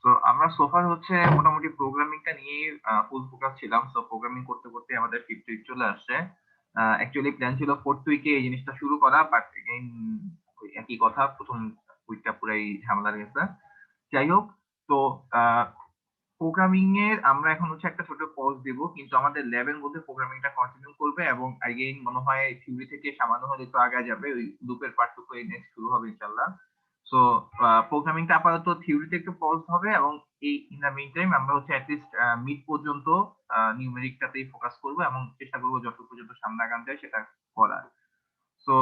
তো আমরা সোফার হচ্ছে মোটামুটি প্রোগ্রামিংটা নিয়ে ফুল ফোকাস ছিলাম। সো প্রোগ্রামিং করতে করতে আমাদের ফিফথ উইক চলে আসছে। অ্যাকচুয়ালি প্ল্যান ছিল ফোর্থ উইকে এই জিনিসটা শুরু করা, বাট এগেইন ওই একই কথা, প্রথম উইকটা পুরাই ঝামেলা গেছে। যাই হোক, তো প্রোগ্রামিং এর আমরা এখন হচ্ছে একটা ছোট পজ দিব, কিন্তু আমাদের ল্যাবের মধ্যে প্রোগ্রামিংটা কন্টিনিউ করবে এবং এগেইন মনে হয় থিওরি থেকে সামান্য হলে একটু আগে যাবে, ওই লুপের পার্টটুকু এই নেক্সট শুরু হবে ইনশাআল্লাহ। সো প্রোগ্রামিংটা আপাতত থিওরিতে একটু পজ হবে এবং এই ইন দ্য মিন টাইম আমরা হচ্ছে অ্যাটলিস্ট মিড পর্যন্ত নিউমেরিকটাতেই ফোকাস করব এবং চেষ্টা করব যতটুকু পর্যন্ত সামনে আগানো যায় সেটা করার। সো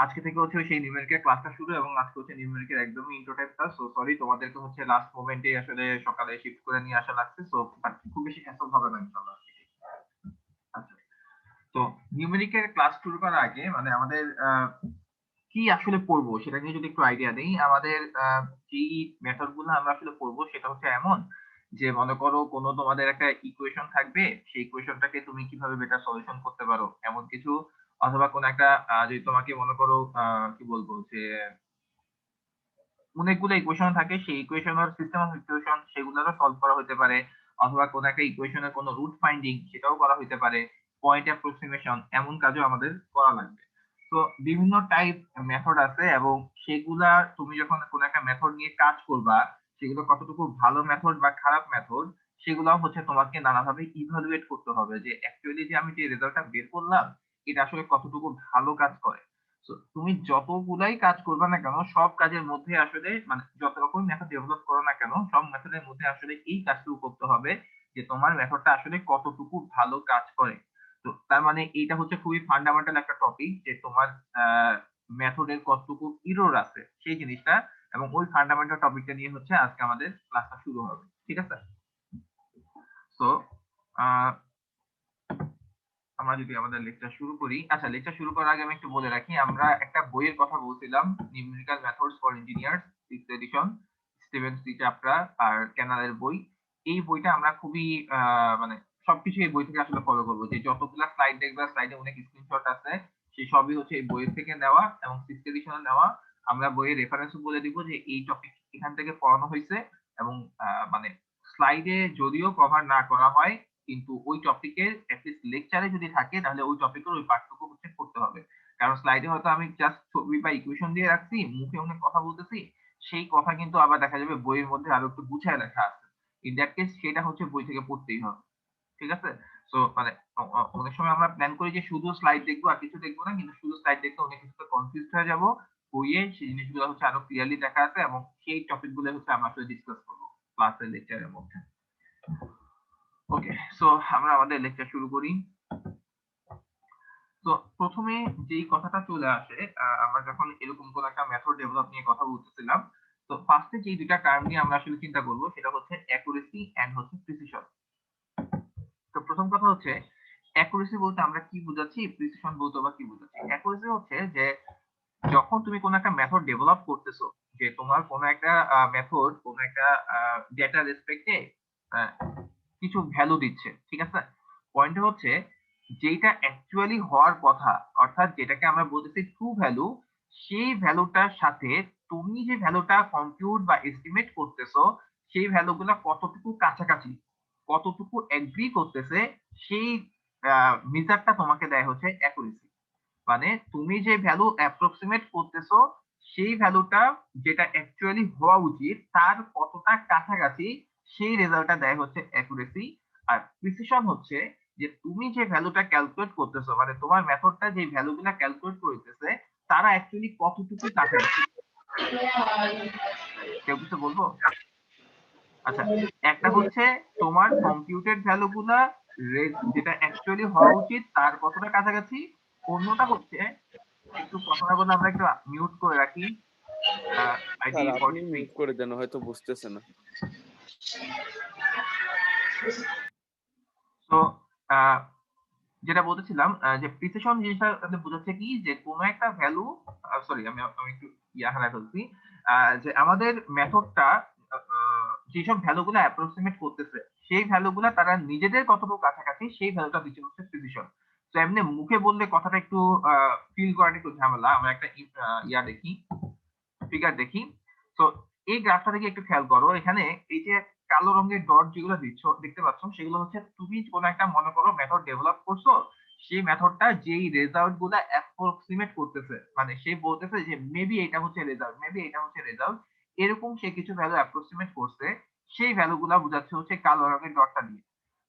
আজকে থেকে হচ্ছে সেই নিউমেরিকের ক্লাসটা শুরু এবং আজকে হচ্ছে নিউমেরিকের একদমই intro type class. So sorry, তোমাদেরকে হচ্ছে লাস্ট মোমেন্টে আসলে সকালে শিফট করে নিয়ে আসা লাগছে। সো খুব বেশি হ্যাসল হবে না ইনশাআল্লাহ। আচ্ছা, তো নিউমেরিকের ক্লাস শুরু করার আগে মানে আমাদের কি আসলে পড়বো সেটা নিয়ে যদি একটু আইডিয়া দেই। আমাদের যেই মেথড গুলো আমরা আসলে পড়বো সেটা হচ্ছে এমন যে, মনে করো কোনো তোমাদের একটা ইকুয়েশন থাকবে, সেই ইকুয়েশনটাকে তুমি কিভাবে বেটার সলিউশন করতে পারো এমন কিছু, অথবা কোন একটা যদি তোমাকে মনে করো কি বলবো যে অনেকগুলো ইকুয়েশন থাকে, সেই ইকুয়েশনের সিস্টেম অফ ইকুয়েশন সেগুলোরও সলভ করা হতে পারে, অথবা কোন একটা ইকুয়েশনের কোনো রুট ফাইন্ডিং সেটাও করা হতে পারে, পয়েন্ট অ্যাপ্রক্সিমেশন এমন কাজও আমাদের করা লাগবে। তো বিভিন্ন টাইপ মেথড আছে এবং সেগুলা তুমি যখন কোনো একটা মেথড নিয়ে কাজ করবা, সেগুলো কতটুকু ভালো মেথড বা খারাপ মেথড সেগুলো হচ্ছে তোমাকে নানাভাবে ইভালুয়েট করতে হবে, যে অ্যাকচুয়ালি যে আমি যে রেজাল্টটা বের করলাম এটা আসলে কতটুকু ভালো কাজ করে। তো তুমি যতগুলাই কাজ করবে না কেন, সব কাজের মধ্যে আসলে মানে যত রকম মেথড ডেভেলপ করো না কেন, সব মেথডের মধ্যে আসলে এই কাজটুকু করতে হবে যে তোমার মেথডটা আসলে কতটুকু ভালো কাজ করে। তো তার মানে এইটা হচ্ছে খুবই ফান্ডামেন্টাল একটা টপিক, যে তোমার মেথডের কতটুকু ইরর আছে সেই জিনিসটা, এবং ওই ফান্ডামেন্টাল টপিকটা নিয়ে হচ্ছে আজকে আমাদের ক্লাসটা শুরু হবে। ঠিক আছে? তো আমরা যদি আমাদের লেকচার শুরু করি, আচ্ছা লেকচার শুরু করার আগে আমি একটু বলে রাখি, আমরা একটা বইয়ের কথা বলছিলাম, numerical methods for engineers, 6th edition, Steven C Chapra আর ক্যানালের বই। এই বইটা আমরা খুবই মানে সবকিছু এই বই থেকে আসলে ফলো করবো, যে যতগুলা স্লাইড দেখবা স্লাইডে অনেক স্ক্রিনশট আছে, সেই সবই হচ্ছে এই বইয়ের থেকে নেওয়া এবং 6th এডিশনে নেওয়া। আমরা বইয়ের রেফারেন্স বলে দিব যে এই টপিক এখান থেকে পড়ানো হয়েছে, এবং মানে স্লাইডে যদিও কভার না করা হয়, কিন্তু ওই টপিকের এটলিস্ট লেকচারে যদি থাকে তাহলে ওই টপিকের ওই পার্টটুকু হচ্ছে পড়তে হবে। কারণ স্লাইডে হয়তো আমি জাস্ট ছবি বা ইকুয়েশন দিয়ে রাখছি, মুখে অনেক কথা বলতেছি, সেই কথা কিন্তু আবার দেখা যাবে বইয়ের মধ্যে আরো একটু গুছায় লেখা আছে। ইন দ্যাট কেস সেটা হচ্ছে বই থেকে পড়তেই হবে। ঠিক আছে? সো মানে অনেক সময় আমরা প্ল্যান করি যে শুধু স্লাইড দেখবো আর কিছু দেখবো না, কিন্তু শুধু স্লাইড দেখতে অনেক কিছুতে কনফিউজ হয়ে যাব। বইয়ে সেই জিনিসগুলো হচ্ছে আরো ক্লিয়ারলি দেখা আছে এবং সেই টপিক গুলো হচ্ছে আমরা আসলে ডিসকাস করবো ক্লাসের লেকচারের মধ্যে। ওকে, সো আমরা আমাদের লেকচার শুরু করি। তো প্রথমে যেই কথাটা চলে আসে, আমরা যখন এরকম কোন একটা মেথড ডেভেলপ নিয়ে কথা বলতেছিলাম, তো ফার্স্টে যে দুইটা টার্ম নিয়ে আমরা আসলে চিন্তা করব সেটা হচ্ছে অ্যাকুরেসি এন্ড হচ্ছে প্রিসিশন। তো প্রথম কথা হচ্ছে অ্যাকুরেসি বলতে আমরা কি বুঝাচ্ছি, প্রিসিশন বলতে বা কি বুঝাচ্ছি। অ্যাকুরেসি হচ্ছে যে যখন তুমি কোন একটা মেথড ডেভেলপ করতেছো, যে তোমার কোন একটা মেথড কোন একটা ডেটা রেসপেক্টে কিছু ভ্যালু দিচ্ছে, ঠিক আছে? পয়েন্টটা হচ্ছে যেটা অ্যাকচুয়ালি হওয়ার কথা, অর্থাৎ যেটাকে আমরা বলতেছি ট্রু ভ্যালু, সেই ভ্যালুটার সাথে তুমি যে ভ্যালুটা কম্পিউট বা এস্টিমেট করতেছো সেই ভ্যালুগুলো কতটুকু কাছাকাছি, কতটুকু এগ্রি করতেছে, সেই মেজারটা তোমাকে দেয় হচ্ছে অ্যাকুরেসি। মানে তুমি যে ভ্যালু অ্যাপ্রক্সিমেট করতেছো সেই ভ্যালুটা যেটা অ্যাকচুয়ালি হওয়া উচিত তার কতটা কাছাকাছি, সেই রেজাল্টটা দেয় হচ্ছে অ্যাকুরেসি। আর প্রিসিশন হচ্ছে যে তুমি যে ভ্যালুটা ক্যালকুলেট করতেছো, মানে তোমার মেথডটা যে ভ্যালুগুলা ক্যালকুলেট করতেছে তারা অ্যাকচুয়ালি কতটুকু কাছাকাছি। কেউ কিছু বলবো? আচ্ছা, একটা হচ্ছে তোমার কম্পিউটেড ভ্যালুগুলা যেটা অ্যাকচুয়ালি হওয়া উচিত তার কতটা কাছাকাছি, অন্যটা হচ্ছে একটু কথাগুলো আমরা একটু মিউট করে রাখি। আইডি স্যার আপনি 43। মিউট করে দেন, হয়তো বুঝতেছে না। তো যেটা বলতেছিলাম, যে প্রিসিশন জিনিসটা তাহলে বোঝাচ্ছে কি, যে কোনো একটা ভ্যালু, সরি আমি আমি একটু হারাই ফেলছি, যে আমাদের মেথডটা যেসব ভ্যালুগুলো অ্যাপ্রক্সিমেট করতেছে সেই ভ্যালুগুলো তারা নিজেদের কতটুকু কাছাকাছি সেই ভ্যালুটা দিচ্ছে হচ্ছে প্রিসিশন। তো এমনি মুখে বললে কথাটা একটু ফিল করাটা একটু ঝামেলা। আমরা একটা দেখি, ফিগার দেখি। তো এই গ্রাফটা থেকে একটু খেয়াল করো, এখানে এই যে কালো রঙের ডট যেগুলো দেখতে পাচ্ছ, সেগুলো হচ্ছে তুমি কোনো একটা মনে করো মেথড ডেভেলপ করছো, সেই মেথডটা যেই রেজাল্ট গুলা অ্যাপ্রক্সিমেট করতেছে, মানে সে বলতেছে যে মেবি এটা হচ্ছে রেজাল্ট, মেবি এটা হচ্ছে রেজাল্ট, এরকম সে কিছু ভ্যালু অ্যাপ্রক্সিমেট করছে, সেই ভ্যালু গুলা বোঝাচ্ছে হচ্ছে কালো রঙের ডটটা দিয়ে।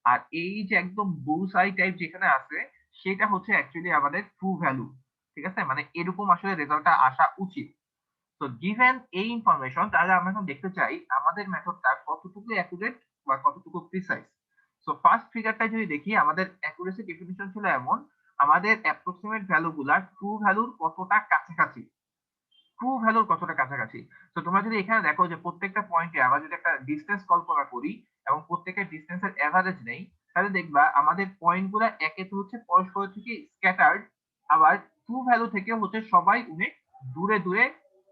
আর এই যে একদম বুলসাই টাইপ যেখানে আছে, সেটা হচ্ছে অ্যাকচুয়ালি আমাদের ট্রু ভ্যালু। ঠিক আছে, মানে এরকম আসলে রেজাল্টটা আসা উচিত। তো গিভেন এই ইনফরমেশন, তাহলে আমরা এখন দেখতে চাই আমাদের মেথডটা কতটুকু অ্যাকুরেট বা কতটুকু প্রিসাইজ। সো ফার্স্ট ফিগারটা যদি দেখি, আমাদের অ্যাকুরেসি ডেফিনিশন ছিল এমন, আমাদের অ্যাপ্রক্সিমেট ভ্যালু গুলা ট্রু ভ্যালুর কতটা কাছাকাছি, ট্রু ভ্যালুর কতটা কাছাকাছি। তো তোমরা যদি এখানে দেখো যে প্রত্যেকটা পয়েন্টে আমরা যদি একটা ডিস্টেন্স কল্পনা করি এবং প্রত্যেকের ডিস্টেন্সের এভারেজ নেই, তাহলে দেখবা আমাদের পয়েন্ট গুলা একে তো হচ্ছে পরস্পর থেকে স্ক্যাটার্ড, আবার ট্রু ভ্যালু থেকে হচ্ছে সবাই অনেক দূরে দূরে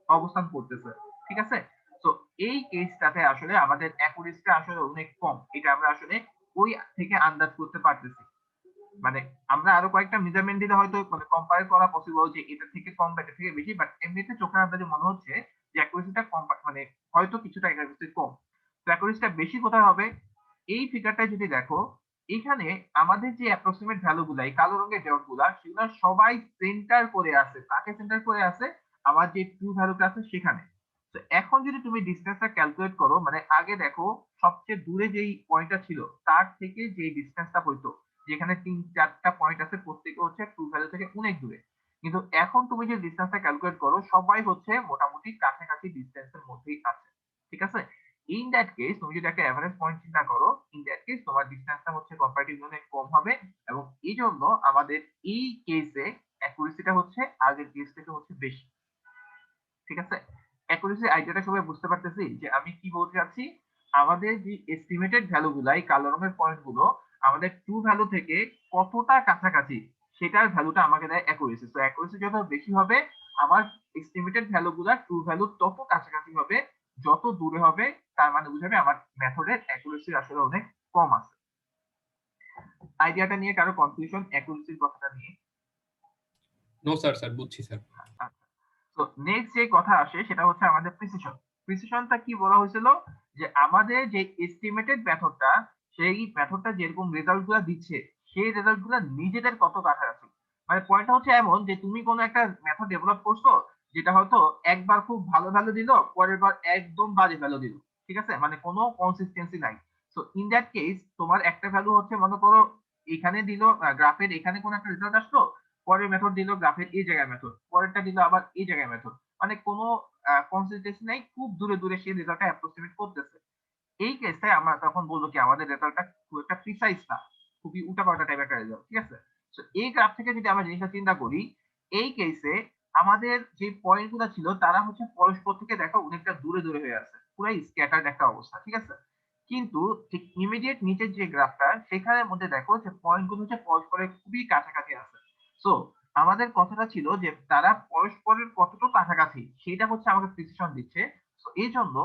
অবস্থান করতেছে। ঠিক আছে, তো এই কেসটাতে আসলে আমাদের অ্যাকুরেসিটা আসলে অনেক কম, এটা আমরা আসলে ওই থেকে আন্দাজ করতে পারতেছি। মানে আমরা আরো কয়েকটা মেজারমেন্ট দিলে হয়তো মানে কম্পেয়ার করা পসিবল যে এটা থেকে কম বা এটা থেকে বেশি, বাট এমনিতে চোখের আন্দাজে মনে হচ্ছে যে অ্যাকুরেসিটা কম, মানে হয়তো কিছুটা অ্যাকুরেসি কম। তো অ্যাকুরেসিটা বেশি কোথায় হবে, এই ফিগারটা যদি দেখো, এখানে আমাদের যে অ্যাপ্রক্সিমেট ভ্যালু গুলা, এই কালো রঙের ডট গুলা, সেগুলো সবাই সেন্টার করে আছে, কাকে সেন্টার করে আছে, আমার যে ট্রু ভ্যালুটা আছে সেখানে। তো এখন যদি তুমি ডিস্টেন্সটা ক্যালকুলেট করো, মানে আগে দেখো সবচেয়ে দূরে যেই পয়েন্টটা ছিল তার থেকে যে ডিস্টেন্সটা হইতো, যেখানে 3-4টা পয়েন্ট আছে, প্রত্যেকে হচ্ছে ট্রু ভ্যালু থেকে অনেক দূরে, কিন্তু এখন তুমি যে ডিস্টেন্সটা ক্যালকুলেট করো সবাই হচ্ছে মোটামুটি কাছাকাছি ডিস্টেন্সের মধ্যেই আছে। ঠিক আছে, ইন দ্যাট কেস তুমি যদি একটা এভারেজ পয়েন্ট চিন্তা করো, ইন দ্যাট কেস তোমার ডিস্টেন্সটা হচ্ছে কম্পারেটিভলি অনেক কম হবে, এবং এই জন্য আমাদের এই কেসে অ্যাকুরেসিটা হচ্ছে আগের কেস থেকে হচ্ছে বেশি। ঠিক আছে, অ্যাকুরেসি আইডিয়াটা সবাই বুঝতে পারতেছি যে আমি কি বলতে চাচ্ছি। আমাদের যে এস্টিমেটেড ভ্যালু গুলো, এই কালো রঙের পয়েন্ট গুলো আমাদের ট্রু ভ্যালু থেকে কতটা কাছাকাছি, সেটার ভ্যালুটা আমাকে দেয় অ্যাকুরেসি। তো অ্যাকুরেসি যত বেশি হবে, আমার এস্টিমেটেড ভ্যালু গুলা ট্রু ভ্যালু তত কাছাকাছি হবে, যত দূরে হবে তার মানে বুঝাবে আমার মেথডের অ্যাকুরেসি আসলে অনেক কম আছে। আইডিয়াটা নিয়ে কারো কনফিউশন অ্যাকুরেসির কথাটা নিয়ে? নো স্যার, স্যার বুঝছি স্যার। আচ্ছা, তো নেক্সট যে কথা আসে সেটা হচ্ছে আমাদের প্রিসিশন। প্রিসিশনটা কি বলা হয়েছিল, যে আমাদের যে এস্টিমেটেড মেথডটা, সেই মেথডটা যেরকম রেজাল্ট গুলা দিচ্ছে, সেই রেজাল্ট গুলা নিজেদের কত কাছাকাছি। মানে পয়েন্টটা হচ্ছে এমন যে তুমি কোনো একটা মেথড ডেভেলপ করছো, যেটা হয়তো একবার খুব ভালো ভ্যালু দিল, পরের বার একদম বাজে ভ্যালু দিল। ঠিক আছে, মানে কোনো কনসিস্টেন্সি নাই। সো ইন দ্যাট কেস তোমার একটা ভ্যালু হচ্ছে মনে করো এখানে দিল, গ্রাফের এখানে কোনো একটা রেজাল্ট আসলো, পরের মেথড দিল গ্রাফের এই জায়গায় মেথড, পরেরটা দিল আবার এই জায়গায় মেথড, মানে কোনো কনসিস্টেন্সি নাই, খুব দূরে দূরে সেই রেজাল্টটা অ্যাপ্রক্সিমেট করতেছে। এই কেসে আমরা তখন বলবো কি আমাদের রেজাল্টটা খুব একটা প্রিসাইজ না, খুবই উল্টাপাল্টা টাইপের একটা রেজাল্ট। ঠিক আছে, তো এই গ্রাফ থেকে যদি আমরা জিনিসটা চিন্তা করি, এই কেসে আমাদের যে পয়েন্ট গুলো ছিল তারা হচ্ছে পরস্পর থেকে দেখো অনেকটা দূরে দূরে হয়ে আছে, পুরাই স্ক্যাটার্ড একটা অবস্থা। ঠিক আছে, কিন্তু ঠিক ইমিডিয়েট নিচের যে গ্রাফটা, সেখানের মধ্যে দেখো যে পয়েন্ট গুলো হচ্ছে পরস্পরের খুবই কাছাকাছি আছে। সো আমাদের কথাটা ছিল যে তারা পরস্পরের কতটুকু কাছাকাছি, সেটা হচ্ছে আমাকে প্রিসিশন দিচ্ছে। তো এই জন্য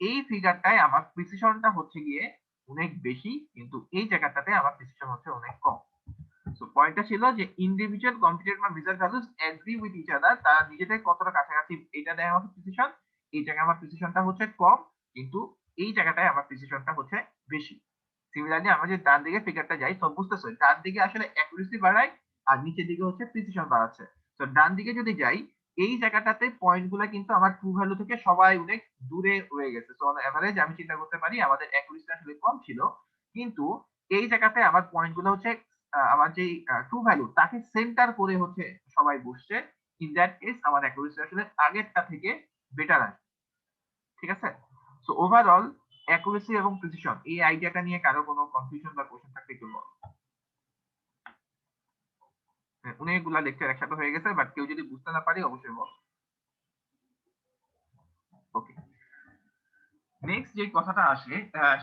এই ফিগারটায় আমার প্রিসিশনটা হচ্ছে গিয়ে অনেক বেশি, কিন্তু এই জায়গাটাতে আমার প্রিসিশন হচ্ছে অনেক কম। সো পয়েন্টটা ছিল যে ইন্ডিভিজুয়াল কম্পিউটার বা measure values agree with each other, তারা নিজেদের কতটা কাছাকাছি এটা দেয় আমাকে প্রিসিশন। এই জায়গায় আমার প্রিসিশনটা হচ্ছে কম, কিন্তু এই জায়গাটায় আমার প্রিসিশনটা হচ্ছে বেশি। সিমিলারলি আমরা যে ডান দিকে ফিগারটা যাই, তো বুঝতেছো ডান দিকে আসলে অ্যাকুরেসি বাড়ায়, আর নিচের দিকে হচ্ছে প্রিসিশন বাড়াচ্ছে। তো ডান দিকে যদি যাই, এই জায়গাটাতে পয়েন্ট গুলা কিন্তু আমার ট্রু ভ্যালু থেকে সবাই অনেক দূরে হয়ে গেছে। তো অন এভারেজ আমি চিন্তা করতে পারি আমাদের অ্যাকুরেসি আসলে কম ছিল, কিন্তু এই জায়গাতে আমার পয়েন্ট গুলো হচ্ছে আমার যে ট্রু ভ্যালু তাকে সেন্টার করে হচ্ছে সবাই বসছে। ইন দ্যাট কেস আমার অ্যাকুরেসি আসলে আগেরটা থেকে বেটার আসে। ঠিক আছে, সো ওভারঅল অ্যাকুরেসি এবং প্রিসিশন এই আইডিয়াটা নিয়ে কারো কোনো কনফিউশন বা কোশ্চেন থাকলে একটু বল। অনেকগুলা লেকচার একসাথে হয়ে গেছে, বাট কেউ যদি বুঝতে না পারি অবশ্যই বল। ওকে, নেক্সট যে কথাটা আসে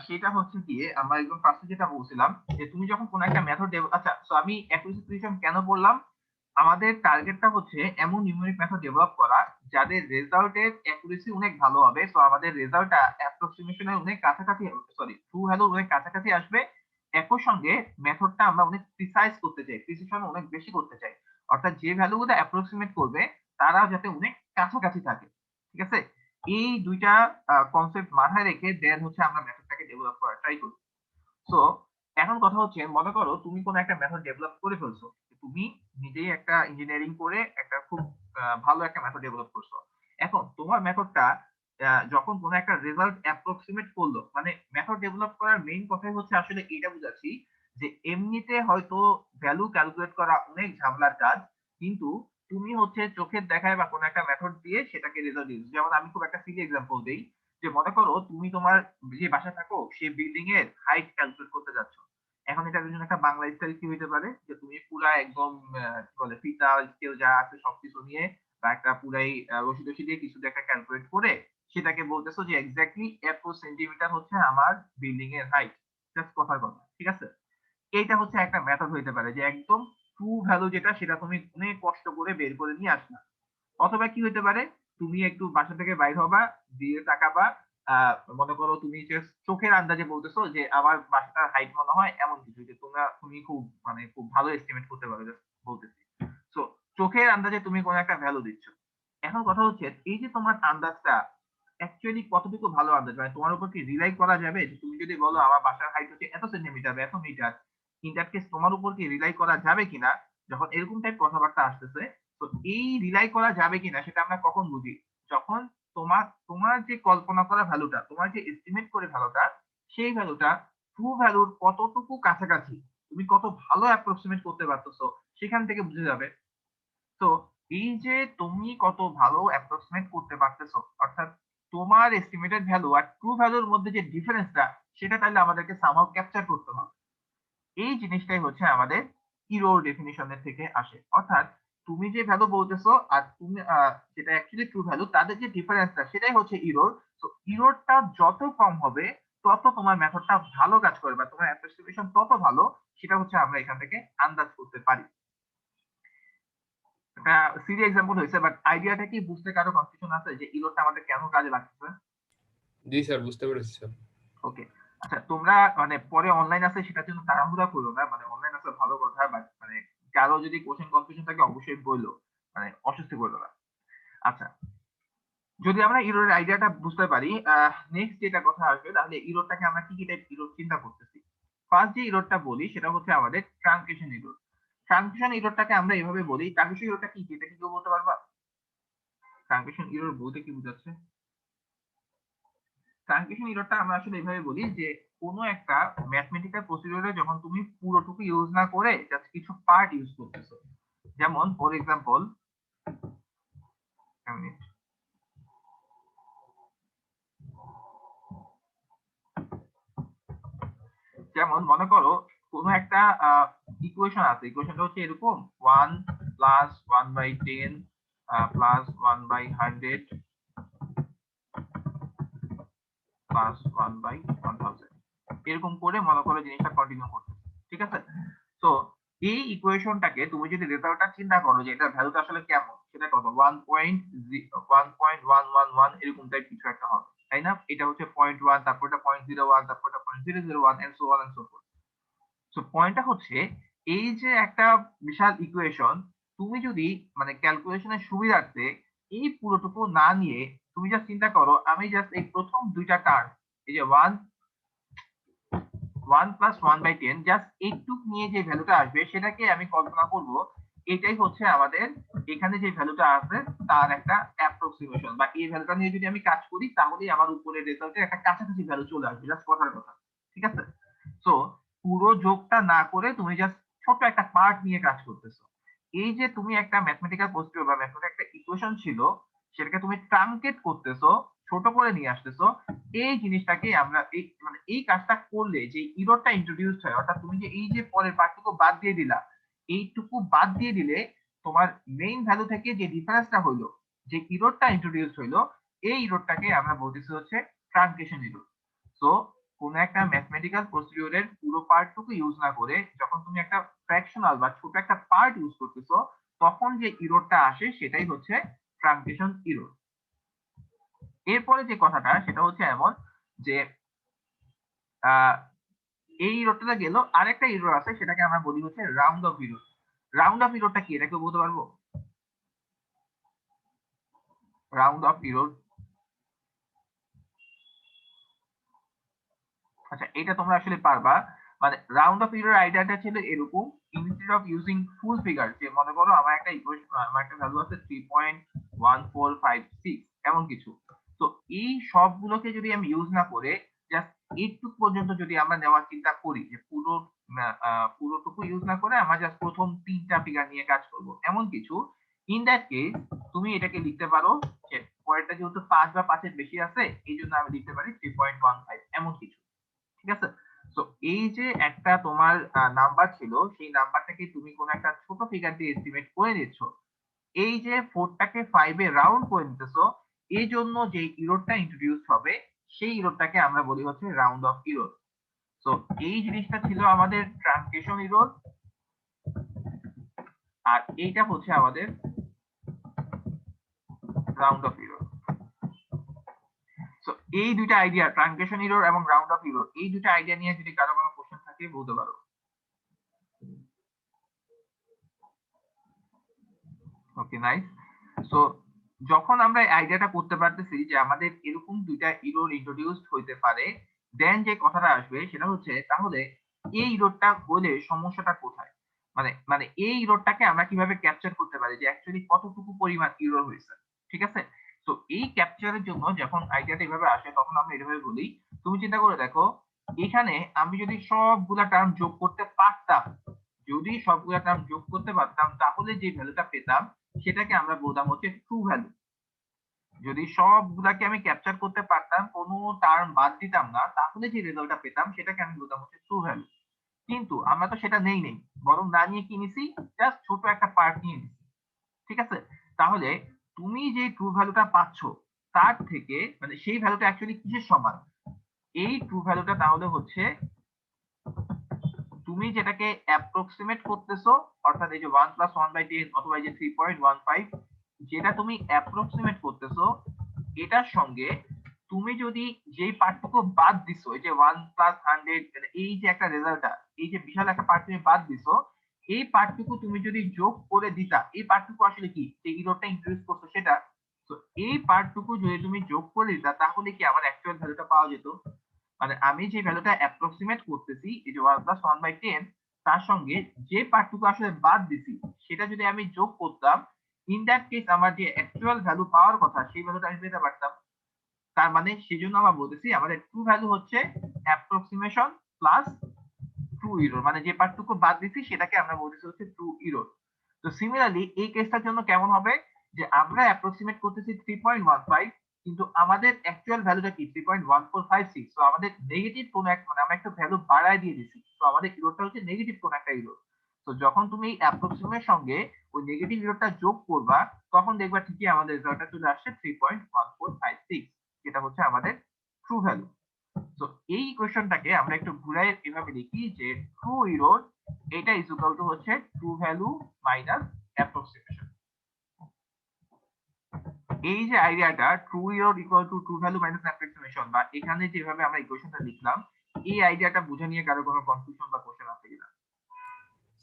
সেটা হচ্ছে গিয়ে আমরা একদম ফার্স্টে যেটা বলছিলাম, যে তুমি যখন কোন একটা মেথড, আচ্ছা সো আমি অ্যাকুরেসি প্রিসিশন কেন বললাম, আমাদের টার্গেটটা হচ্ছে এমন নিউমেরিক মেথড ডেভেলপ করা যাদের রেজাল্টের অ্যাকুরেসি অনেক ভালো হবে। সো আমাদের রেজাল্টটা অ্যাপ্রক্সিমেশনের অনেক কাছাকাছি, সরি ট্রু ভ্যালু অনেক কাছাকাছি আসবে। একই সঙ্গে মেথডটা আমরা অনেক প্রিসাইজ করতে চাই, প্রিসিশন অনেক বেশি করতে চাই, অর্থাৎ যে ভ্যালুগুলো অ্যাপ্রক্সিমেট করবে তারা যাতে অনেক কাছাকাছি থাকে। ঠিক আছে, এই দুইটা কনসেপ্ট মাথায় রেখে দেন হচ্ছে আমরা মেথডটাকে ডেভেলপ করার ট্রাই করি। সো এখন কথা হচ্ছে মনে করো তুমি কোনো একটা মেথড ডেভেলপ করে ফেলছো, তুমি নিজেই একটা ইঞ্জিনিয়ারিং করে একটা খুব ভালো একটা মেথড ডেভেলপ করছো। এখন তোমার মেথডটা যখন কোনো একটা রেজাল্ট অ্যাপ্রক্সিমেট করলো, মানে মেথড ডেভেলপ করার মেইন কথাই হচ্ছে আসলে এটা বুঝাচ্ছি যে এমনিতে হয়তো ভ্যালু ক্যালকুলেট করা অনেক ঝামেলার কাজ, কিন্তু তুমি হচ্ছে চোখের দেখায় বা কোনো একটা মেথড দিয়ে সেটাকে রেজাল্ট দিচ্ছ। যেমন আমি খুব একটা সিলি এক্সাম্পল দিই, যে মনে করো তুমি তোমার যে বাসায় থাকো সেই বিল্ডিং এর হাইট ক্যালকুলেট করতে যাচ্ছ। এখন এটার জন্য একটা বাংলা স্টাইল কি হইতে পারে, যে তুমি পুরা একদম কি বলে ফিতা স্কেল যা আছে সবকিছু নিয়ে বা একটা পুরাই রশি টসি দিয়ে কিছু একটা ক্যালকুলেট করে সেটাকে বলতেছো যে এক্স্যাক্টলি এত সেন্টিমিটার হচ্ছে আমার বিল্ডিং এর হাইট। জাস্ট কথার কথা, ঠিক আছে? এইটা হচ্ছে একটা মেথড হইতে পারে যে একদম ট্রু ভ্যালু যেটা সেটা তুমি অনেক কষ্ট করে বের করে নিয়ে আসলা। অথবা কি হইতে পারে, তুমি একটু বাসা থেকে বাইর হবা, দিয়ে তাকাবা, মনে করো তুমি যে চোখের আন্দাজে বলতেছো যে আমার বাসাটার হাইট মনে হয় এমন কিছু, যে তুমি খুব মানে খুব ভালো এস্টিমেট করতে পারো, just বলতেছি। সো চোখের আন্দাজে তুমি কোনো একটা ভ্যালু দিচ্ছ। এখন কথা হচ্ছে এই যে তোমার আন্দাজটা অ্যাকচুয়ালি কতটুকু ভালো আন্দাজ, মানে তোমার উপর কি রিলাই করা যাবে? যে তুমি যদি বলো আমার বাসার হাইট হচ্ছে এত সেন্টিমিটার বা এত মিটার, ইন দ্যাট কেস তোমার উপর কি রিলাই করা যাবে কিনা? যখন এরকম টাইপ কথাবার্তা আসতেছে, তো এই রিলাই করা যাবে কিনা সেটা আমরা কখন বুঝি? যখন তোমার তোমার যে কল্পনা করা ভ্যালুটা, তোমার যে এস্টিমেট করে ভ্যালুটা, সেই ভ্যালুটা ট্রু ভ্যালুর কতটুকু কাছাকাছি, তুমি কত ভালো অ্যাপ্রক্সিমেট করতে পারতেছো, সেখান থেকে বুঝে যাবে। তো এই যে তুমি কত ভালো অ্যাপ্রক্সিমেট করতে পারতেছো, অর্থাৎ তোমার এস্টিমেটেড ভ্যালু আর ট্রু ভ্যালুর মধ্যে যে ডিফারেন্সটা, সেটা তাহলে আমাদেরকে সামহাউ ক্যাপচার করতে হবে। এই জিনিসটাই হচ্ছে আমাদের ইরোর ডেফিনিশনের থেকে আসে। অর্থাৎ তুমি যে ভ্যালু বলতেছো আর তুমি যেটা অ্যাকচুয়ালি ট্রু ভ্যালু, তাদের যে ডিফারেন্সটা সেটাই হচ্ছে ইরোর। তো ইরোরটা যত কম হবে তত তোমার মেথডটা ভালো কাজ করবে বা তোমার অ্যাপ্রক্সিমেশন তত ভালো, সেটা হচ্ছে আমরা এখান থেকে আন্দাজ করতে পারি। একটা সিরি এক্সাম্পল হয়েছে, বাট আইডিয়াটা কি বুঝতে কারো কনফিউশন আছে যে ইরোরটা আমাদের কেন কাজে লাগতেছে? জি স্যার, বুঝতে পেরেছি স্যার। ওকে, আচ্ছা তোমরা মানে পরে অনলাইন আছে সেটার জন্য তাড়াহুড়া করো না, মানে অনলাইন আছে ভালো কথা, বাট মানে কারো যদি কোশ্চেন কনফিউশন থাকে অবশ্যই বললো, মানে অস্বস্তি করলো না। আচ্ছা, যদি আমরা ইরোর আইডিয়াটা বুঝতে পারি, নেক্সট যেটা কথা আসবে, তাহলে ইরোরটাকে আমরা কি কি টাইপ ইরোর চিন্তা করতেছি। ফার্স্ট যে ইরোরটা বলি সেটা হচ্ছে আমাদের ট্রানজিশন ইরোর। ট্রানজিশন ইরোরটাকে আমরা এভাবে বলি, ট্রানজিশন ইরোরটা কি, এটা কি কেউ বলতে পারবা? ট্রানজিশন ইরোর বলতে কি বোঝাচ্ছে? ট্রানজিশন ইররটা আমরা আসলে এভাবে বলি যে কোনো একটা ম্যাথমেটিক্যাল প্রসিডিউরে যখন তুমি পুরোটুকু ইউজ না করে জাস্ট কিছু পার্ট ইউজ করতেছো। যেমন ফর এক্সাম্পল, যেমন মনে করো কোনো একটা ইকুয়েশন আছে, ইকুয়েশনটা হচ্ছে এরকম 1 প্লাস 1/10 প্লাস 1/100 প্লাস 1/1000, এরকম করে মনে করো জিনিসটা কন্টিনিউ করতে, ঠিক আছে? তো এই ইকুয়েশনটাকে তুমি যদি রেজাল্টটা চিন্তা করো যে এটা ভ্যালুটা আসলে কেমন, সেটা কত 1.111 এরকম টাইপ কিছু একটা হবে, তাই না? এটা হচ্ছে 0.1, তারপর এটা 0.01, তারপর এটা 0.001 and so on and so forth. So পয়েন্টটা হচ্ছে এই যে একটা বিশাল ইকুয়েশন, তুমি যদি মানে ক্যালকুলেশনের সুবিধার্থে এই পুরোটুকু না নিয়ে তুমি জাস্ট চিন্তা করো আমি জাস্ট এই প্রথম দুইটা টার্ম, এই যে 1 প্লাস 1/10, জাস্ট এইটুক নিয়ে যে ভ্যালুটা আসবে সেটাকে আমি কল্পনা করব এটাই হচ্ছে আমাদের এখানে যে ভ্যালুটা আছে তার একটা অ্যাপ্রক্সিমেশন, বা এই ভ্যালুটা নিয়ে যদি আমি কাজ করি তাহলেই আমার উপরের রেজাল্টের একটা কাছাকাছি ভ্যালু চলে আসবে, জাস্ট কথার কথা, ঠিক আছে? সো পুরো যোগটা না করে তুমি জাস্ট ছোট একটা পার্ট নিয়ে কাজ করতেছো। এই যে তুমি একটা ম্যাথমেটিক্যাল প্রসিডিউর বা ম্যাথমেটিক্যাল একটা ইকুয়েশন ছিল, সেটাকে তুমি ট্রাঙ্কেট করতেছো, ছোট করে নিয়ে আসতেছো। এই জিনিসটাকে আমরা এই মানে এই কাজটা করলে যে ইররটা ইন্ট্রোডিউস হয়, অর্থাৎ তুমি যে এই যে পরের পার্টটুকু বাদ দিয়ে দিলা, এইটুকু বাদ দিয়ে দিলে তোমার মেইন ভ্যালু থেকে যে ডিফারেন্সটা হইলো, যে ইররটা ইন্ট্রোডিউস হইলো, এই ইররটাকে আমরা বলতেছি হচ্ছে ট্রানজিশন ইরর। সো কোন একটা ম্যাথমেটিক্যাল প্রসিডিউরের পুরো পার্টটুকু ইউজ না করে যখন তুমি একটা ফ্র্যাকশনাল বা ছোট একটা পার্ট ইউজ করতেছো, তখন যে ইররটা আসে সেটাই হচ্ছে ট্রানজিশন ইরর। এরপরে যে কথাটা সেটা হচ্ছে এমন যে আহ এই ইররটা গেল, আরেকটা ইরর আছে সেটাকে আমরা বলি হচ্ছে round off error. Round off ইররটা কি, এটা কেউ বলতে পারবো? রাউন্ড অফ ইরর আচ্ছা, এটা তোমরা আসলে পারবা। মানে রাউন্ড অফ এরর আইডিয়াটা ছিল এরকম, instead of using full figure, যে মনে করো আমার একটা ইকুয়েশন, আমার একটা ভ্যালু আছে 3.1456 এমন কিছু। তো এই সবগুলোকে যদি আমি ইউজ না করে জাস্ট এইটুকু পর্যন্ত যদি আমরা নেওয়ার চিন্তা করি, যে পুরোটুকু ইউজ না করে আমরা জাস্ট প্রথম 3টা ফিগার নিয়ে কাজ করব এমন কিছু, ইন দ্যাট কেস তুমি এটাকে লিখতে পারো যে পরেরটা যেহেতু 5 বা 5-এর বেশি আছে, এই জন্য আমি লিখতে পারি 3.15 এমন কিছু। ঠিক আছে? তো এই যে একটা তোমার নাম্বার ছিল, সেই নাম্বারটাকে তুমি কোন একটা ছোট ফিগার দিয়ে এস্টিমেট করে নিচ্ছ, এই যে 4টাকে 5-এ রাউন্ড করে নিতেছো, এই জন্য যে ইরোরটা ইন্ট্রোডিউস হবে সেই ইরোরটাকে আমরা বলি হচ্ছে রাউন্ড অফ ইরোর। তো এই জিনিসটা ছিল আমাদের ট্রানজিশন ইরোর, আর এইটা হচ্ছে আমাদের রাউন্ড অফ ইরোর। তো এই দুইটা আইডিয়া, ট্রানজিশন ইরোর এবং রাউন্ড অফ ইরোর, এই দুইটা আইডিয়া নিয়ে যদি কারো কোনো কোশ্চেন থাকে বলতে পারো। ওকে, নাইস। সো যখন আমরা এই আইডিয়াটা করতে পারতেছি যে আমাদের এরকম দুইটা ইরোর ইন্ট্রোডিউসড হইতে পারে, দেন যে কথাটা আসবে সেটা হচ্ছে তাহলে এই ইরোরটা হলে সমস্যাটা কোথায়, মানে মানে এই ইরোরটাকে আমরা কিভাবে ক্যাপচার করতে পারি, যে অ্যাকচুয়ালি কতটুকু পরিমাণ ইরোর হয়েছে। ঠিক আছে? তো এই ক্যাপচারের জন্য যখন আইডিয়াটা এভাবে আসে তখন আমরা এভাবে বলি, তুমি চিন্তা করে দেখো, এখানে আমি যদি সবগুলা টার্ম যোগ করতে পারতাম, যদি সবগুলা টার্ম যোগ করতে পারতাম তাহলে যে ভ্যালুটা পেতাম সেটাকে আমরা বলতাম হচ্ছে ট্রু ভ্যালু। যদি সবগুলাকে আমি ক্যাপচার করতে পারতাম, কোনো টার্ম বাদ দিতাম না, তাহলে যে রেজাল্টটা পেতাম সেটাকে আমি বলতাম হচ্ছে ট্রু ভ্যালু। কিন্তু আমরা তো সেটা নেই, বরং না নিয়ে কি নিছি, জাস্ট ছোট একটা পার্ট নিয়ে নিছি। ঠিক আছে? তাহলে তুমি যে ট্রু ভ্যালুটা পাচ্ছ তার থেকে, মানে সেই ভ্যালুটা অ্যাকচুয়ালি কিসের সমান, এই ট্রু ভ্যালুটা তাহলে হচ্ছে তুমি যেটাকে অ্যাপ্রক্সিমেট করতেছো, অর্থাৎ এই যে 1+1/10 অথবা এই যে 3.15, যেটা তুমি অ্যাপ্রক্সিমেট করতেছো, এটার সঙ্গে তুমি যদি যেই পার্টটুকু বাদ দিছো, এই যে 1+100, এই যে একটা রেজাল্টটা, এই যে বিশাল একটা পার্ট তুমি বাদ দিছো, এই পার্টটুকু তুমি যদি যোগ করে দিতা, এই পার্টটুকু আসলে কি, যে ইরোরটা ইন্ট্রোডিউস করছো সেটা, তো এই পার্টটুকু যদি তুমি যোগ করে দিতা তাহলে কি আমার অ্যাকচুয়াল ভ্যালুটা পাওয়া যেত। মানে আমি যে ভ্যালুটা অ্যাপ্রক্সিমেট করতেছি, এই যে 1+1/10, তার সঙ্গে যে পার্টটুকু আসলে বাদ দিছি সেটা যদি আমি যোগ করতাম, ইন দ্যাট কেস আমার যে অ্যাকচুয়াল ভ্যালু পাওয়ার কথা সেই ভ্যালুটা আমি পেতে পারতাম। তার মানে সেজন্য আমরা বলতেছি আমাদের ট্রু ভ্যালু হচ্ছে অ্যাপ্রক্সিমেশন প্লাস ট্রু ইরর, মানে যে পার্টটুকু বাদ দিছি সেটাকে আমরা বলতেছি হচ্ছে ট্রু ইরর। তো সিমিলারলি এই কেসটার জন্য কেমন হবে, যে আমরা অ্যাপ্রক্সিমেট করতেছি 3.15, কিন্তু আমাদের অ্যাকচুয়াল ভ্যালুটা কি 3.1456, তো আমাদের নেগেটিভ কোন এক, মানে আমরা একটা ভ্যালু বাড়ায় দিয়ে দিছি, তো আমাদের ইররটা হচ্ছে নেগেটিভ কোন একটা ইরর। তো যখন তুমি এই অ্যাপ্রক্সিমের সঙ্গে ওই নেগেটিভ ইররটা যোগ করবা, তখন দেখবা ঠিকই আমাদের রেজাল্টটা চলে আসছে 3.1456, যেটা হচ্ছে আমাদের ট্রু ভ্যালু। তো এই ইকুয়েশনটাকে আমরা একটু ঘুরাই এভাবে লিখি যে ট্রু ইরর এটা ইজ ইকুয়াল টু হচ্ছে ট্রু ভ্যালু মাইনাস অ্যাপ্রক্সিমেশন। এই যে আইডিয়াটা true error equal to true value minus approximation, বা এখানে যেভাবে আমরা ইকুয়েশনটা লিখলাম, এই আইডিয়াটা বুঝে নিয়ে কারো কোনো কনফিউশন বা কোশ্চেন আছে কিনা?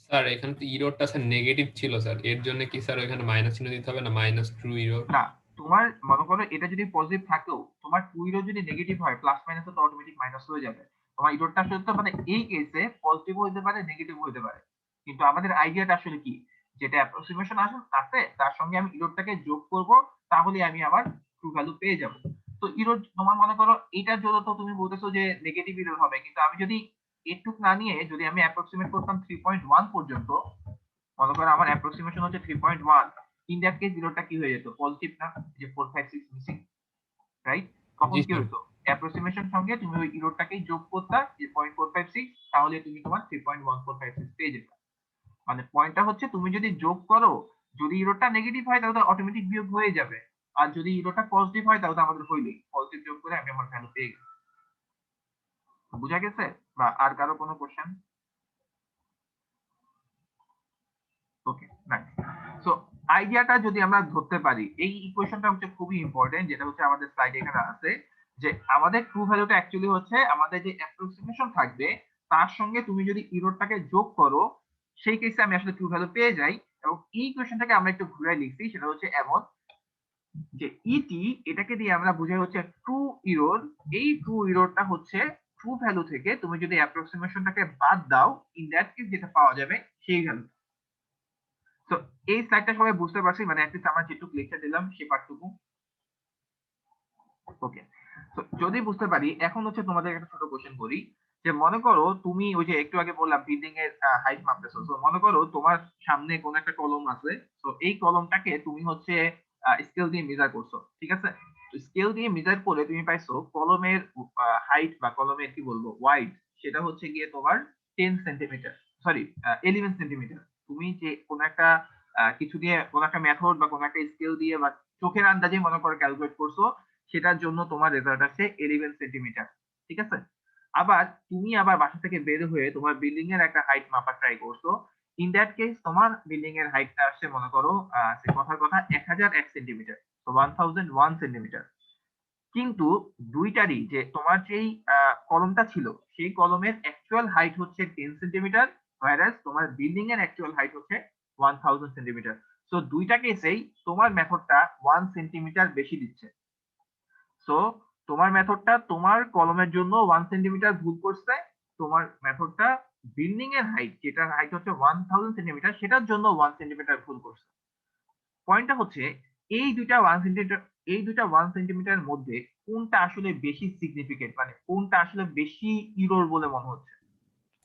স্যার এখানে তো ইরোরটা স্যার নেগেটিভ ছিল স্যার, এর জন্য কি স্যার এখানে মাইনাস চিহ্ন দিতে হবে না, মাইনাস ট্রু ইরোর? না, তোমার মনে করো এটা যদি পজিটিভ থাকেও, তোমার ট্রু ইরর যদি নেগেটিভ হয়, প্লাস মাইনাস তো অটোমেটিক মাইনাস হয়ে যাবে। তোমার ইররটা আসলে তো মানে এই কেসে পজিটিভ হতে পারে, নেগেটিভ হতে পারে, কিন্তু আমাদের আইডিয়াটা আসলে কি, যেটা অ্যাপ্রক্সিমেশন আছে তার সঙ্গে আমি ইররটাকে যোগ করব, তাহলে আমি আবার ট্রু ভ্যালু পেয়ে যাব। তো ইরর তোমার মনে করো এটার জন্য তো তুমি বলতেছো যে নেগেটিভ ইরর হবে, কিন্তু আমি যদি এটুক না নিয়ে যদি আমি অ্যাপ্রক্সিমেট করতাম 3.1 পর্যন্ত, মনে করো আমার অ্যাপ্রক্সিমেশন হচ্ছে 3.1, ইন দ্যাট কেস জিরোটা কি হয়ে যেত, পজিটিভ না, যে 456 মিসিং, রাইট? তখন জি কি স্যার। হতো, অ্যাপ্রক্সিমেশন সঙ্গে তুমি ওই ইরোরটাকেই যোগ করতা, যে 0.456, তাহলে তুমি তোমার 3.1456 পেয়ে যেতে। মানে পয়েন্টটা হচ্ছে তুমি যদি যোগ করো, যদি ইরোরটা নেগেটিভ হয় তাহলে অটোমেটিক বিয়োগ হয়ে যাবে, আর যদি ইরোরটা পজিটিভ হয় তাহলে আমাদের হইলেই পজিটিভ যোগ করে আমি আমার ভ্যালু পেয়ে গেছি। বুঝা গেছে? বা আর কারো কোনো কোশ্চেন? ওকে, নাইস। সো আইডিয়াটা যদি আমরা ধরতে পারি, এই ইকুয়েশনটা হচ্ছে খুবই ইম্পর্টেন্ট, যেটা হচ্ছে আমাদের স্লাইডে এখানে আছে, যে আমাদের ট্রু ভ্যালুটা অ্যাকচুয়ালি হচ্ছে আমাদের যে অ্যাপ্রক্সিমেশন থাকবে তার সঙ্গে তুমি যদি ইররটাকে যোগ করো, সেই কেসে আমি আসলে ট্রু ভ্যালু পেয়ে যাই। এবং এই ইকুয়েশনটাকে আমরা একটু ঘুরাই লিখছি, সেটা হচ্ছে এমন যে ইটি, এটাকে দিয়ে আমরা বুঝাই হচ্ছে ট্রু ইরর, এই ট্রু ইররটা হচ্ছে ট্রু ভ্যালু থেকে তুমি যদি অ্যাপ্রক্সিমেশনটাকে বাদ দাও, ইন দ্যাট কেস যেটা পাওয়া যাবে সেই ভ্যালু। তো এই স্লাইডটা সবাই বুঝতে পারছি, মানে অ্যাটলিস্ট আমরা যেটুকু লেকচার দিলাম সেই পার্টটুকু। ওকে, তো যদি বুঝতে পারি, এখন হচ্ছে তোমাদের একটা ছোট কোশ্চেন করি, যে মনে করো তুমি ওই যে একটু আগে বললাম বিল্ডিং এর হাইট মাপতেছো, তো মনে করো তোমার সামনে কোন একটা কলম আছে, তো এই কলমটাকে তুমি হচ্ছে স্কেল দিয়ে মেজার করছো, ঠিক আছে? স্কেল দিয়ে মেজার করে তুমি পাইছো কলমের হাইট বা কলমের কি বলবো ওয়াইড, সেটা হচ্ছে গিয়ে তোমার 10 সেন্টিমিটার, সরি 11 সেন্টিমিটার। তুমি যে কোন একটা কিছু দিয়ে কোন একটা মেথড বা কোন একটা স্কেল দিয়ে বা চোখের আন্দাজে মনে করো ক্যালকুলেট করছো, সেটার জন্য তোমার রেজাল্ট আসছে 11 সেন্টিমিটার, ঠিক আছে? আবার তুমি আবার বাসা থেকে বের হয়ে তোমার বিল্ডিং এর একটা হাইট মাপা ট্রাই করছো, ইন দ্যাট কেস তোমার বিল্ডিং এর হাইটটা আসছে মনে করো কথার কথা 1001 সেন্টিমিটার, তো 1001 সেন্টিমিটার। কিন্তু দুইটারই যে তোমার যেই কলমটা ছিল, সেই কলমের অ্যাকচুয়াল হাইট হচ্ছে 10 সেন্টিমিটার, whereas তোমার বিল্ডিং এর অ্যাকচুয়াল হাইট হচ্ছে 1000 সেন্টিমিটার। সো দুইটা কেসেই তোমার মেথডটা 1 সেন্টিমিটার বেশি দিচ্ছে। সো তোমার মেথডটা তোমার কলমের জন্য 1 সেন্টিমিটার ভুল করছে, তোমার মেথডটা বিল্ডিং এর হাইট, যেটার হাইট হচ্ছে 1000 সেন্টিমিটার, সেটার জন্য 1 সেন্টিমিটার ভুল করছে। পয়েন্টটা হচ্ছে এই দুইটা 1 সেন্টিমিটার মধ্যে কোনটা আসলে বেশি সিগনিফিকেন্ট, মানে কোনটা আসলে বেশি ইরর বলে মনে হচ্ছে?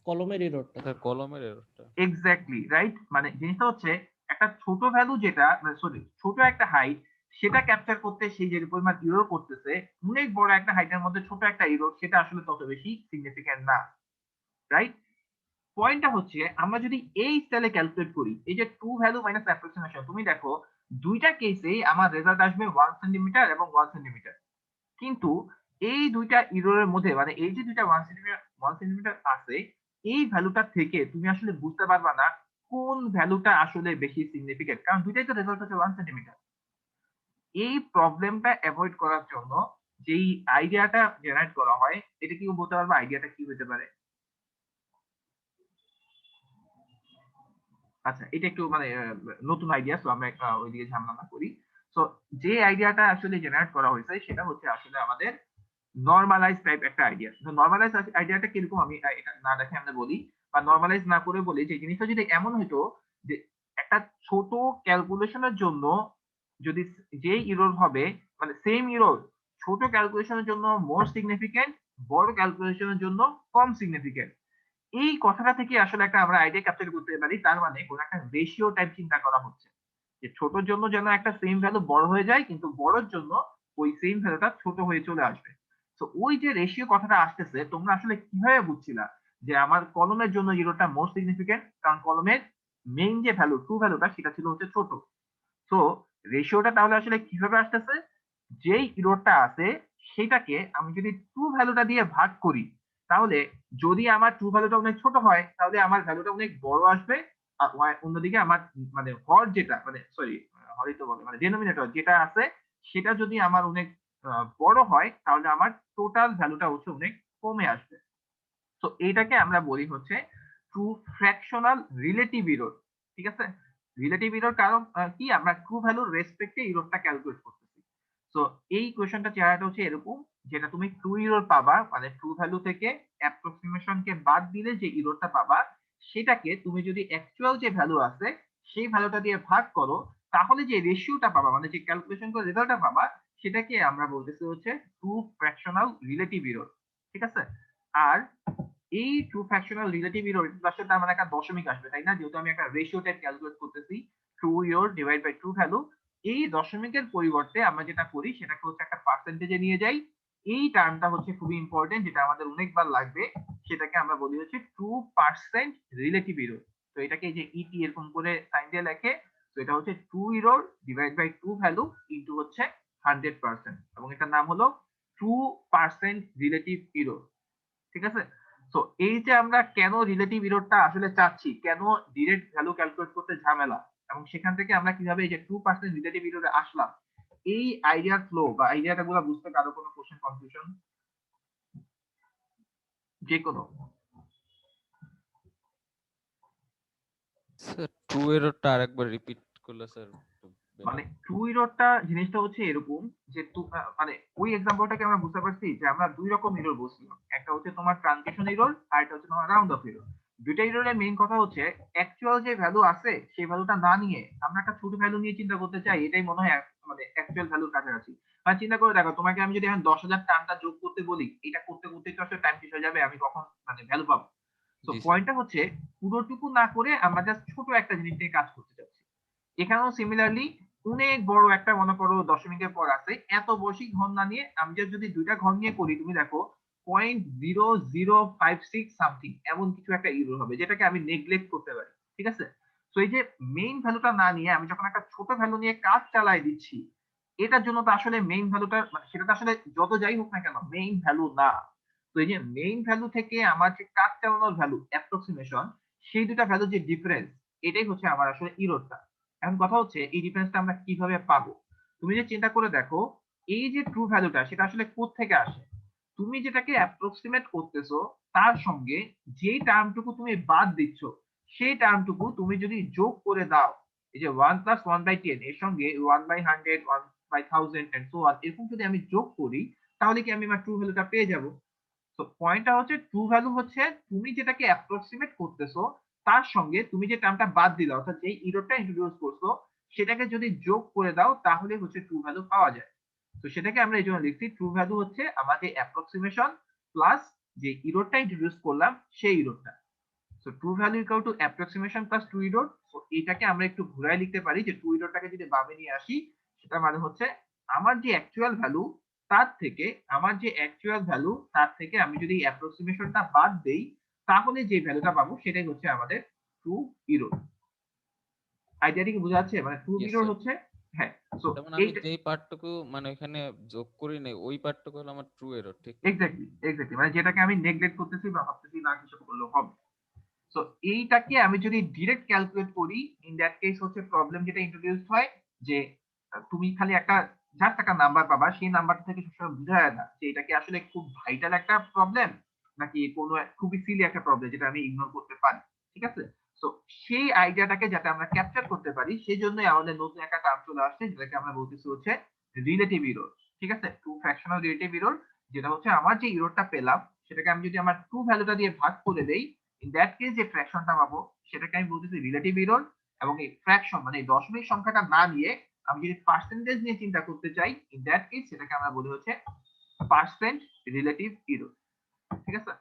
কলমের এররটা। স্যার কলমের এররটা। Exactly right. মানে জিনিসটা হচ্ছে একটা ছোট ভ্যালু যেটা, মানে সরি ছোট একটা হাইট, সেটা ক্যাপচার করতে সেই যে পরিমাণ ইরর করতেছে, অনেক বড় একটা হাইটের মধ্যে ছোট একটা ইরর, সেটা আসলে তত বেশি সিগনিফিকেন্ট না, রাইট? পয়েন্টটা হচ্ছে আমরা যদি এই স্টাইলে ক্যালকুলেট করি, এই যে ট্রু ভ্যালু মাইনাস অ্যাপ্রক্সিমেশন, তুমি দেখো দুইটা কেসেই আমার রেজাল্ট আসবে 1 সেন্টিমিটার এবং 1 সেন্টিমিটার। কিন্তু এই দুইটা ইররের মধ্যে, মানে এই যে দুইটা 1 সেন্টিমিটার আছে, এই ভ্যালুটা থেকে তুমি আসলে বুঝতে পারবা না কোন ভ্যালুটা আসলে বেশি সিগনিফিকেন্ট, কারণ দুইটাই তো রেজাল্ট হচ্ছে 1 সেন্টিমিটার। এই প্রবলেমটা অ্যাভয়েড করার জন্য যেই আইডিয়াটা জেনারেট করা হয়, এটা কি বলতে পারবে আইডিয়াটা কি হতে পারে? আচ্ছা, এটা একটু মানে নতুন আইডিয়া, তো আমরা ওইদিকে ঝামেলা না করি। তো যে আইডিয়াটা আসলে জেনারেট করা হয়েছে, সেটা হচ্ছে আসলে আমাদের নর্মালাইজ টাইপ একটা আইডিয়া। নর্মালাইজ আইডিয়াটা কিরকম, আমি এটা না দেখে আমরা বলি, বা নর্মালাইজ না করে বলি, যে জিনিসটা যদি এমন হইতো যে একটা ছোট ক্যালকুলেশনের জন্য যদি যে ইরর হবে, মানে সেম ইরর ছোট ক্যালকুলেশনের জন্য মোর সিগনিফিকেন্ট, বড় ক্যালকুলেশনের জন্য কম সিগনিফিকেন্ট, এই কথাটা থেকে আসলে একটা আমরা আইডিয়া ক্যাপচার করতে পারি। তার মানে কোন একটা রেশিও টাইপ চিন্তা করা হচ্ছে, যে ছোটর জন্য যেন একটা সেম ভ্যালু বড় হয়ে যায়, কিন্তু বড়র জন্য ওই সেম ভ্যালুটা ছোট হয়ে চলে আসবে। তো ওই যে রেশিও কথাটা আসতেছে, তোমরা আসলে কিভাবে বুঝছিলা যে আমার কলমের জন্য জিরোটা মোর সিগনিফিকেন্ট? কারণ কলমের মেইন যে ভ্যালু, ট্রু ভ্যালুটা, সেটা ছিল হচ্ছে ছোট। তো রেশিওটা তাহলে আসলে কিভাবে আসতেছে? যেই ইরোরটা আছে সেটাকে আমি যদি ট্রু ভ্যালুটা দিয়ে ভাগ করি, তাহলে যদি আমার ট্রু ভ্যালুটা অনেক ছোট হয়, তাহলে আমার ভ্যালুটা অনেক বড় আসবে। আর অন্যদিকে আমার মানে হর যেটা, মানে সরি হরই তো বলে, মানে ডেনোমিনেটর যেটা আছে, সেটা যদি আমার অনেক বড় হয়, তাহলে আমার টোটাল ভ্যালুটা হচ্ছে অনেক কমে আসবে। তো এইটাকে আমরা বলি হচ্ছে ট্রু ফ্র্যাকশনাল রিলেটিভ ইরর, ঠিক আছে? রিলেটিভ ইরর কারণ কি, আমরা ট্রু ভ্যালুর রেসপেক্টে ইররটা ক্যালকুলেট করতেছি। তো এই কোয়েশ্চনটা চেহারাটা হচ্ছে এরকম, যেটা তুমি ট্রু ইরর পাবা, মানে ট্রু ভ্যালু থেকে অ্যাপ্রক্সিমেশনকে বাদ দিলে যে ইররটা পাবা, সেটাকে তুমি যদি অ্যাকচুয়াল যে ভ্যালু আছে সেই ভ্যালুটা দিয়ে ভাগ করো, তাহলে যে রেশিওটা পাবা, মানে যে ক্যালকুলেশন করে রেজাল্টটা পাবা, সেটাকে আমরা বলতেছি হচ্ছে ট্রু ফ্র্যাকশনাল রিলেটিভ ইরর, ঠিক আছে? আর এই ট্রু ফ্র্যাকশনাল রিলেটিভ ইরর আসলে তার মানে একটা দশমিক আসবে, তাই না? যেহেতু আমি একটা রেশিও টাইপ ক্যালকুলেট করতেছি, true error divide by true value, এই দশমিকের পরিবর্তে আমরা যেটা করি সেটাকে হচ্ছে একটা পার্সেন্টেজে নিয়ে যাই। এই টার্মটা হচ্ছে খুবই ইম্পর্টেন্ট, যেটা আমাদের অনেকবার লাগবে। সেটাকে আমরা বলি হচ্ছে ট্রু পার্সেন্ট রিলেটিভ ইরর। তো এটাকে এই যে ইটি এরকম করে সাইন দিয়ে লেখে, তো এটা হচ্ছে true error divide by true value into হচ্ছে 100%, এবং এটার নাম হলো ট্রু পার্সেন্ট রিলেটিভ ইরর, ঠিক আছে? তো এই যে আমরা কেন রিলেটিভ ইররটা আসলে চাচ্ছি, কেন ডিরেক্ট ভ্যালু ক্যালকুলেট করতে ঝামেলা, এবং সেখান থেকে আমরা কিভাবে এই যে 2% রিলেটিভ ইররে আসলাম, এই আইডিয়ার ফ্লো বা আইডিয়াটা গুলো বুঝতে কারো কোনো কোশ্চেন, কনফিউশন? যে কোনো? স্যার ট্রু এররটা আরেকবার রিপিট করলে স্যার মানে ট্রু ইররটা জিনিসটা হচ্ছে এরকম যে মানে ওই এক্সাম্পলটাকে আমরা বুঝতে পারছি যে আমরা দুই রকম ইরর বলছিলাম, একটা হচ্ছে তোমার ট্রানজিশন ইরর আর একটা হচ্ছে তোমার রাউন্ড অফ ইরর। দুইটা ইররের মেইন কথা হচ্ছে অ্যাকচুয়াল যে ভ্যালু আছে সেই ভ্যালুটা না নিয়ে আমরা একটা ছোট ভ্যালু নিয়ে চিন্তা করতে চাই, এটাই মনে হয় মানে অ্যাকচুয়াল ভ্যালুর কাছাকাছি। মানে চিন্তা করে দেখো, তোমাকে আমি যদি এখন 10,000 টার্মটা যোগ করতে বলি, এটা করতে করতে তো আসলে টাইম শেষ হয়ে যাবে, আমি কখন মানে ভ্যালু পাবো? তো জি স্যার। পয়েন্টটা হচ্ছে পুরোটুকু না করে আমরা জাস্ট ছোট একটা জিনিস নিয়ে কাজ করতে চাচ্ছি। এখানেও সিমিলারলি অনেক বড় একটা মনে করো দশমিকের পর আছে, এত বেশি ঘর না নিয়ে আমি যদি দুইটা ঘর নিয়ে করি, তুমি দেখো 0.0056 সামথিং এমন কিছু একটা ইরর হবে, যেটাকে আমি নেগলেক্ট করতে পারি। ঠিক আছে, তো এই যে মেইন ভ্যালুটা না নিয়ে আমি যখন একটা ছোট ভ্যালু নিয়ে কাজ চালাই দিচ্ছি, এটার জন্য তো আসলে মেইন ভ্যালুটা মানে সেটা তো আসলে যত যাই হোক না কেন মেইন ভ্যালু না। তো এই যে মেইন ভ্যালু থেকে আমার যে কাজ চালানোর ভ্যালু অ্যাপ্রক্সিমেশন, সেই দুটা ভ্যালু যে ডিফারেন্স, এটাই হচ্ছে আমার আসলে ইররটা। এখন কথা হচ্ছে এই ডিফারেন্সটা আমরা কিভাবে পাবো? তুমি যে চিন্তা করে দেখো, এই যে ট্রু ভ্যালুটা সেটা আসলে কোথা থেকে আসে? তুমি যেটাকে অ্যাপ্রক্সিমেট করতেছো তার সঙ্গে যেই টার্মটুকু তুমি বাদ দিচ্ছ, সেই টার্মটুকু তুমি যদি যোগ করে দাও, এই যে 1 প্লাস 1/10 এর সঙ্গে 1/100 1/1000 এন্ড সো অন, এরকম যদি আমি যোগ করি, তাহলে কি আমি আমার ট্রু ভ্যালুটা পেয়ে যাব? তো পয়েন্টটা হচ্ছে ট্রু ভ্যালু হচ্ছে তুমি যেটাকে অ্যাপ্রক্সিমেট করতেছো তার সঙ্গে তুমি যে টার্মটা বাদ দিলা, অর্থাৎ যেই ইররটা ইন্ট্রোডিউস করছো সেটাকে যদি যোগ করে দাও তাহলে হচ্ছে ট্রু ভ্যালু পাওয়া যায়। তো সেটাকে আমরা এই জন্য লিখছি ট্রু ভ্যালু হচ্ছে আমাদের অ্যাপ্রক্সিমেশন প্লাস যে ইররটা ইন্ট্রোডিউস করলাম সেই ইররটা। So true value equal to approximation plus true error. So এটাকে আমরা একটু ঘুরায় লিখতে পারি যে ট্রু ইররটাকে যদি বামে নিয়ে আসি, সেটা মানে হচ্ছে আমার যে অ্যাকচুয়াল ভ্যালু তার থেকে আমি যদি অ্যাপ্রক্সিমেশনটা বাদ দেই, তাহলে যে ভ্যালুটা পাবো সেটাই হচ্ছে আমাদের ট্রু ইরর। আইডিয়াটি কি বোঝা যাচ্ছে? মানে ট্রু Yes, ইরর sir. হচ্ছে, হ্যাঁ। সো যেমন আমি এইটা যেই পার্টটুকু মানে ওইখানে যোগ করি নাই ওই পার্টটুকু হলো আমার ট্রু এরর, ঠিক? এক্স্যাক্টলি মানে যেটাকে আমি নেগলেক্ট করতেছি বা ভাবতেছি না কিছু করলেও হবে। সো এইটাকে আমি যদি ডিরেক্ট ক্যালকুলেট করি, ইন দ্যাট কেস হচ্ছে প্রবলেম যেটা ইন্ট্রোডিউস হয় যে তুমি খালি একটা জাস্ট একটা নাম্বার পাবা, সেই নাম্বারটা থেকে সবসময় বোঝা যায় না যে এটা কি আসলে খুব ভাইটাল একটা প্রবলেম নাকি কোনো খুবই সিলি একটা প্রবলেম যেটা আমি ইগনোর করতে পারি। ঠিক আছে, তো সেই আইডিয়াটাকে যাতে আমরা ক্যাপচার করতে পারি সেই জন্যই আমাদের নতুন একটা টার্ম চলে আসছে, যেটাকে আমরা বলতেছি হচ্ছে রিলেটিভ ইরর। ঠিক আছে, টু ফ্র্যাকশনাল রিলেটিভ ইরর, যেটা হচ্ছে আমার যে ইররটা পেলাম সেটাকে আমি যদি আমার ট্রু ভ্যালুটা দিয়ে ভাগ করে দেই, ইন দ্যাট কেস যে ফ্র্যাকশনটা পাবো সেটাকে আমি বলতেছি রিলেটিভ এরর। এবং এই ফ্র্যাকশন মানে এই দশমিক সংখ্যাটা না নিয়ে আমি যদি পার্সেন্টেজ নিয়ে চিন্তা করতে চাই, ইন দ্যাট কেস সেটাকে আমরা বলি হচ্ছে পার্সেন্ট রিলেটিভ এরর। ঠিক আছে,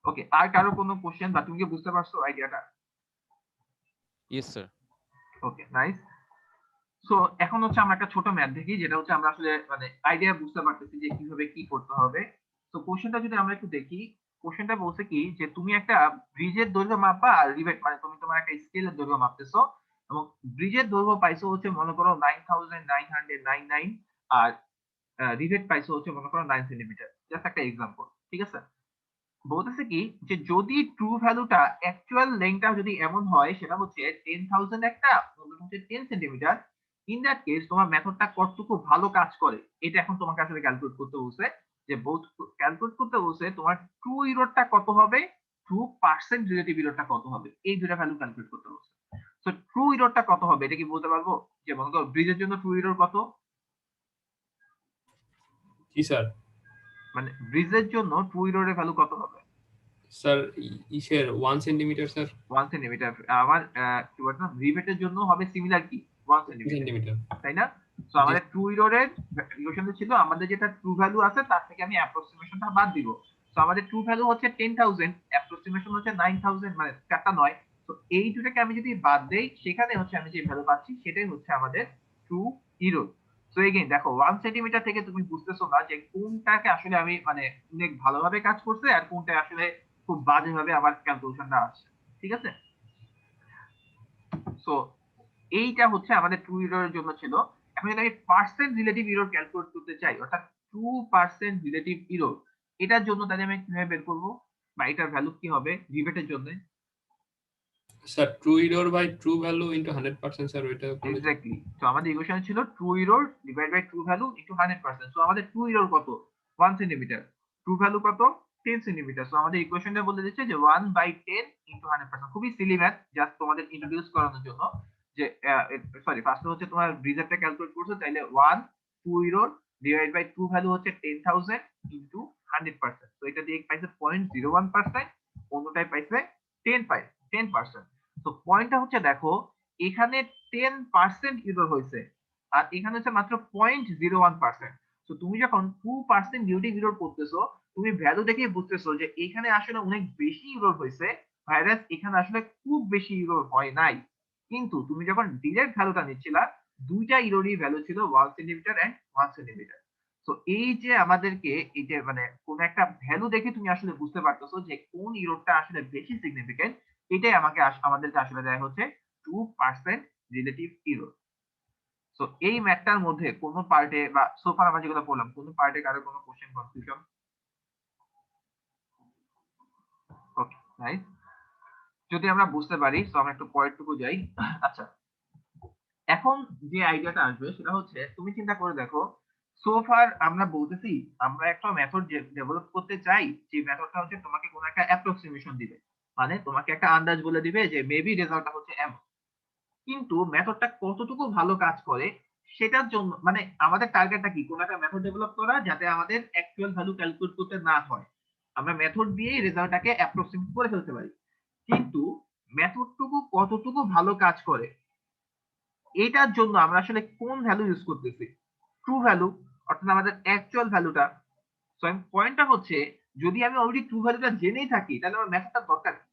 ওকে। আর কারো কোনো কোশ্চেন বা তুমি কি বুঝতে পারছো আইডিয়াটা? Yes sir. Okay, nice. So এখন হচ্ছে আমরা একটা ছোট ম্যাথ দেখি, যেটা হচ্ছে আমরা আসলে মানে আইডিয়া বুঝতে পারতেছি যে কিভাবে কি করতে হবে। তো কোশ্চেনটা যদি আমরা একটু দেখি, কোশ্চেনটা বলছে কি যে তুমি একটা ব্রিজের দৈর্ঘ্য মাপবা আর রিভেট মানে তুমি তোমার একটা স্কেলের দৈর্ঘ্য মাপতেছো, এবং ব্রিজের দৈর্ঘ্য পাইছো হচ্ছে মনে করো 9999, আর রিভেট পাইছো হচ্ছে মনে করো 9 সেন্টিমিটার। জাস্ট একটা এক্সাম্পল। ঠিক আছে, বলতেছে কি যে যদি ট্রু ভ্যালুটা অ্যাকচুয়াল লেন্থটা যদি এমন হয় সেটা হচ্ছে 10,000 একটা, অন্যটা হচ্ছে 10 সেন্টিমিটার, ইন দ্যাট কেস তোমার মেথডটা কতটুকু ভালো কাজ করে এটা এখন তোমাকে আসলে ক্যালকুলেট করতে বলছে। যে বোথ ক্যালকুলেট করতে বলছে তোমার ট্রু ইররটা কত হবে, ট্রু পার্সেন্ট রিলেটিভ ইররটা কত হবে, এই দুটা ভ্যালু ক্যালকুলেট করতে বলছে। সো ট্রু ইররটা কত হবে এটা কি বলতে পারবো? যে মনে করো ব্রিজের জন্য ট্রু ইরর কত? জি স্যার। মানে ব্রিজের জন্য ট্রু ইররের ভ্যালু কত হবে? স্যার ইসের 1 সেন্টিমিটার স্যার। 1 সেন্টিমিটার। আমার কি বলতো রিভেটের জন্য হবে সিমিলার কি 1 সেন্টিমিটার, সেন্টিমিটার। তাই না? তো আমাদের ট্রু ইররের ইকুয়েশনে ছিল আমাদের যেটা ট্রু ভ্যালু আছে তার থেকে আমি অ্যাপ্রক্সিমেশনটা বাদ দিব। তো আমাদের ট্রু ভ্যালু হচ্ছে 10,000, অ্যাপ্রক্সিমেশন হচ্ছে 9,000, মানে চারটা 9। তো এই দুটাকে আমি যদি বাদ দেই, সেখানে হচ্ছে আমি যে ভ্যালু পাচ্ছি সেটাই হচ্ছে আমাদের ট্রু ইরর। তো এগেইন দেখো 1 সেন্টিমিটার থেকে তুমি বুঝতেছো না যে কোনটাকে আসলে আমি মানে অনেক ভালোভাবে কাজ করছে আর কোনটা আসলে খুব বাজেভাবে আমার ক্যালকুলেশনটা আসছে। ঠিক আছে, সো এইটা হচ্ছে আমাদের ট্রু ইররের জন্য ছিল। এখন যদি আমি পার্সেন্ট রিলেটিভ ইরর ক্যালকুলেট করতে চাই, অর্থাৎ 2% রিলেটিভ ইরর, এটার জন্য তাহলে আমি কিভাবে বের করব বা এটার ভ্যালু কি হবে রিভেটের জন্য? Sir true error by true value into 100% sir, ওইটা বলে। এক্স্যাক্টলি, তো আমাদের ইকুয়েশন ছিল true error divide by true value into 100%। So আমাদের ট্রু ইরর কত? 1 সেন্টিমিটার। ট্রু ভ্যালু কত? 10 সেন্টিমিটার। সো আমাদের ইকুয়েশনটা বলে দিচ্ছে যে 1/10 ইনটু 100%। খুবই সিলি ম্যাথ, জাস্ট তোমাদের ইন্ট্রোডিউস করানোর জন্য। যে সরি ফার্স্টে হচ্ছে তোমার রিজাল্টটা ক্যালকুলেট করছো, তাইলে 1 2 error divide by true value হচ্ছে 10,000 ইনটু 100%, তো এটা দিয়ে পাইছে 0.01%, অন্যটাই পাইছে 10%। তো পয়েন্টটা হচ্ছে দেখো এখানে 10% ইউরো হয়েছে আর এখানে হচ্ছে মাত্র 0.01%। তো তুমি যখন 2% ডিউটি ইউরো করতেছো তুমি ভ্যালু দেখেই বুঝতেছো যে এখানে আসলে অনেক বেশি ইউরো হয়েছে, ভাইরাস এখানে আসলে খুব বেশি ইউরো হয় নাই। কিন্তু তুমি যখন ডিরেক্ট ভ্যালুটা নিচ্ছিলা দুইটা ইউরোরই ভ্যালু ছিল 1 সেন্টিমিটার এন্ড 1 সেন্টিমিটার। তো এই যে আমাদেরকে এই যে মানে কোন একটা ভ্যালু দেখে তুমি আসলে বুঝতে পারতেছো যে কোন ইউরোটা আসলে বেশি সিগনিফিকেন্ট, এটাই আমাদেরকে আসলে দেয় হচ্ছে 2% রিলেটিভ ইউরো। তো এই ম্যাথটার মধ্যে কোন পার্টে বা সোফার আমরা যেগুলো বললাম কোন পার্টে কারো কোনো কোশ্চেন কনফিউশন? ওকে নাইস, যদি আমরা বুঝতে পারি তো আমরা একটু পরের টুকু যাই। আচ্ছা, এখন যে আইডিয়াটা আসবে সেটা হচ্ছে তুমি চিন্তা করে দেখো সোফার আমরা বলতেছি আমরা একটা মেথড ডেভেলপ করতে চাই, যে মেথডটা হচ্ছে তোমাকে কোনো একটা অ্যাপ্রক্সিমেশন দিবে, মানে তোমাকে একটা আন্দাজ বলে দিবে যে মেবি রেজাল্টটা হচ্ছে এমন। কিন্তু মেথডটা কতটুকু ভালো কাজ করে সেটার জন্য মানে আমাদের টার্গেটটা কি, কোন একটা মেথড ডেভেলপ করা যাতে আমাদের অ্যাকচুয়াল ভ্যালু ক্যালকুলেট করতে না হয়, আমরা মেথড দিয়েই রেজাল্টটাকে অ্যাপ্রক্সিমেট করে ফেলতে পারি। কিন্তু মেথডটুকু কতটুকু ভালো কাজ করে এটার জন্য আমরা আসলে কোন ভ্যালু ইউজ করতেছি, ট্রু ভ্যালু অর্থাৎ আমাদের অ্যাকচুয়াল ভ্যালুটা। সো পয়েন্টটা হচ্ছে যদি আমি অলরেডি ট্রু ভ্যালুটা জেনেই থাকি তাহলে আমার মেথডটা দরকার কি?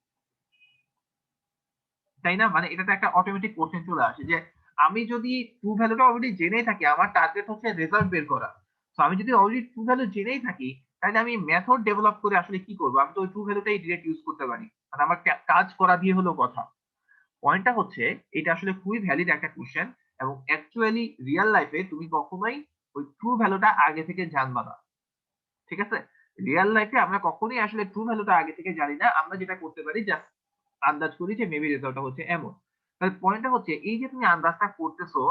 তাই না, মানে এটা একটা অটোমেটিক কোশ্চেন চলে আসে যে আমি যদি ট্রু ভ্যালুটা অলরেডি জেনেই থাকি, আমার টার্গেট হচ্ছে রেজাল্ট বের করা। তো আমি যদি অলরেডি ট্রু ভ্যালু জেনেই থাকি তাহলে আমি মেথড ডেভেলপ করে আসলে কি করবো, আমি তো ওই ট্রু ভ্যালুটাই ডিরেক্ট ইউজ করতে পারি, মানে আমার কাজ করা দিয়ে হলো কথা। পয়েন্টটা হচ্ছে এটা আসলে খুবই ভ্যালিড একটা কোশ্চেন, এবং অ্যাকচুয়ালি রিয়েল লাইফে তুমি কখনোই ওই ট্রু ভ্যালুটা আগে থেকে জানবা না, ঠিক আছে? রিয়েল লাইফে আমরা কখনোই আসলে ট্রু ভ্যালুটা আগে থেকে জানি না, আমরা যেটা করতে পারি জাস্ট আন্দাজ করি যে মেবি রেজাল্টটা হচ্ছে এমন। তাহলে পয়েন্টটা হচ্ছে এই যে তুমি আন্দাজটা করতেছো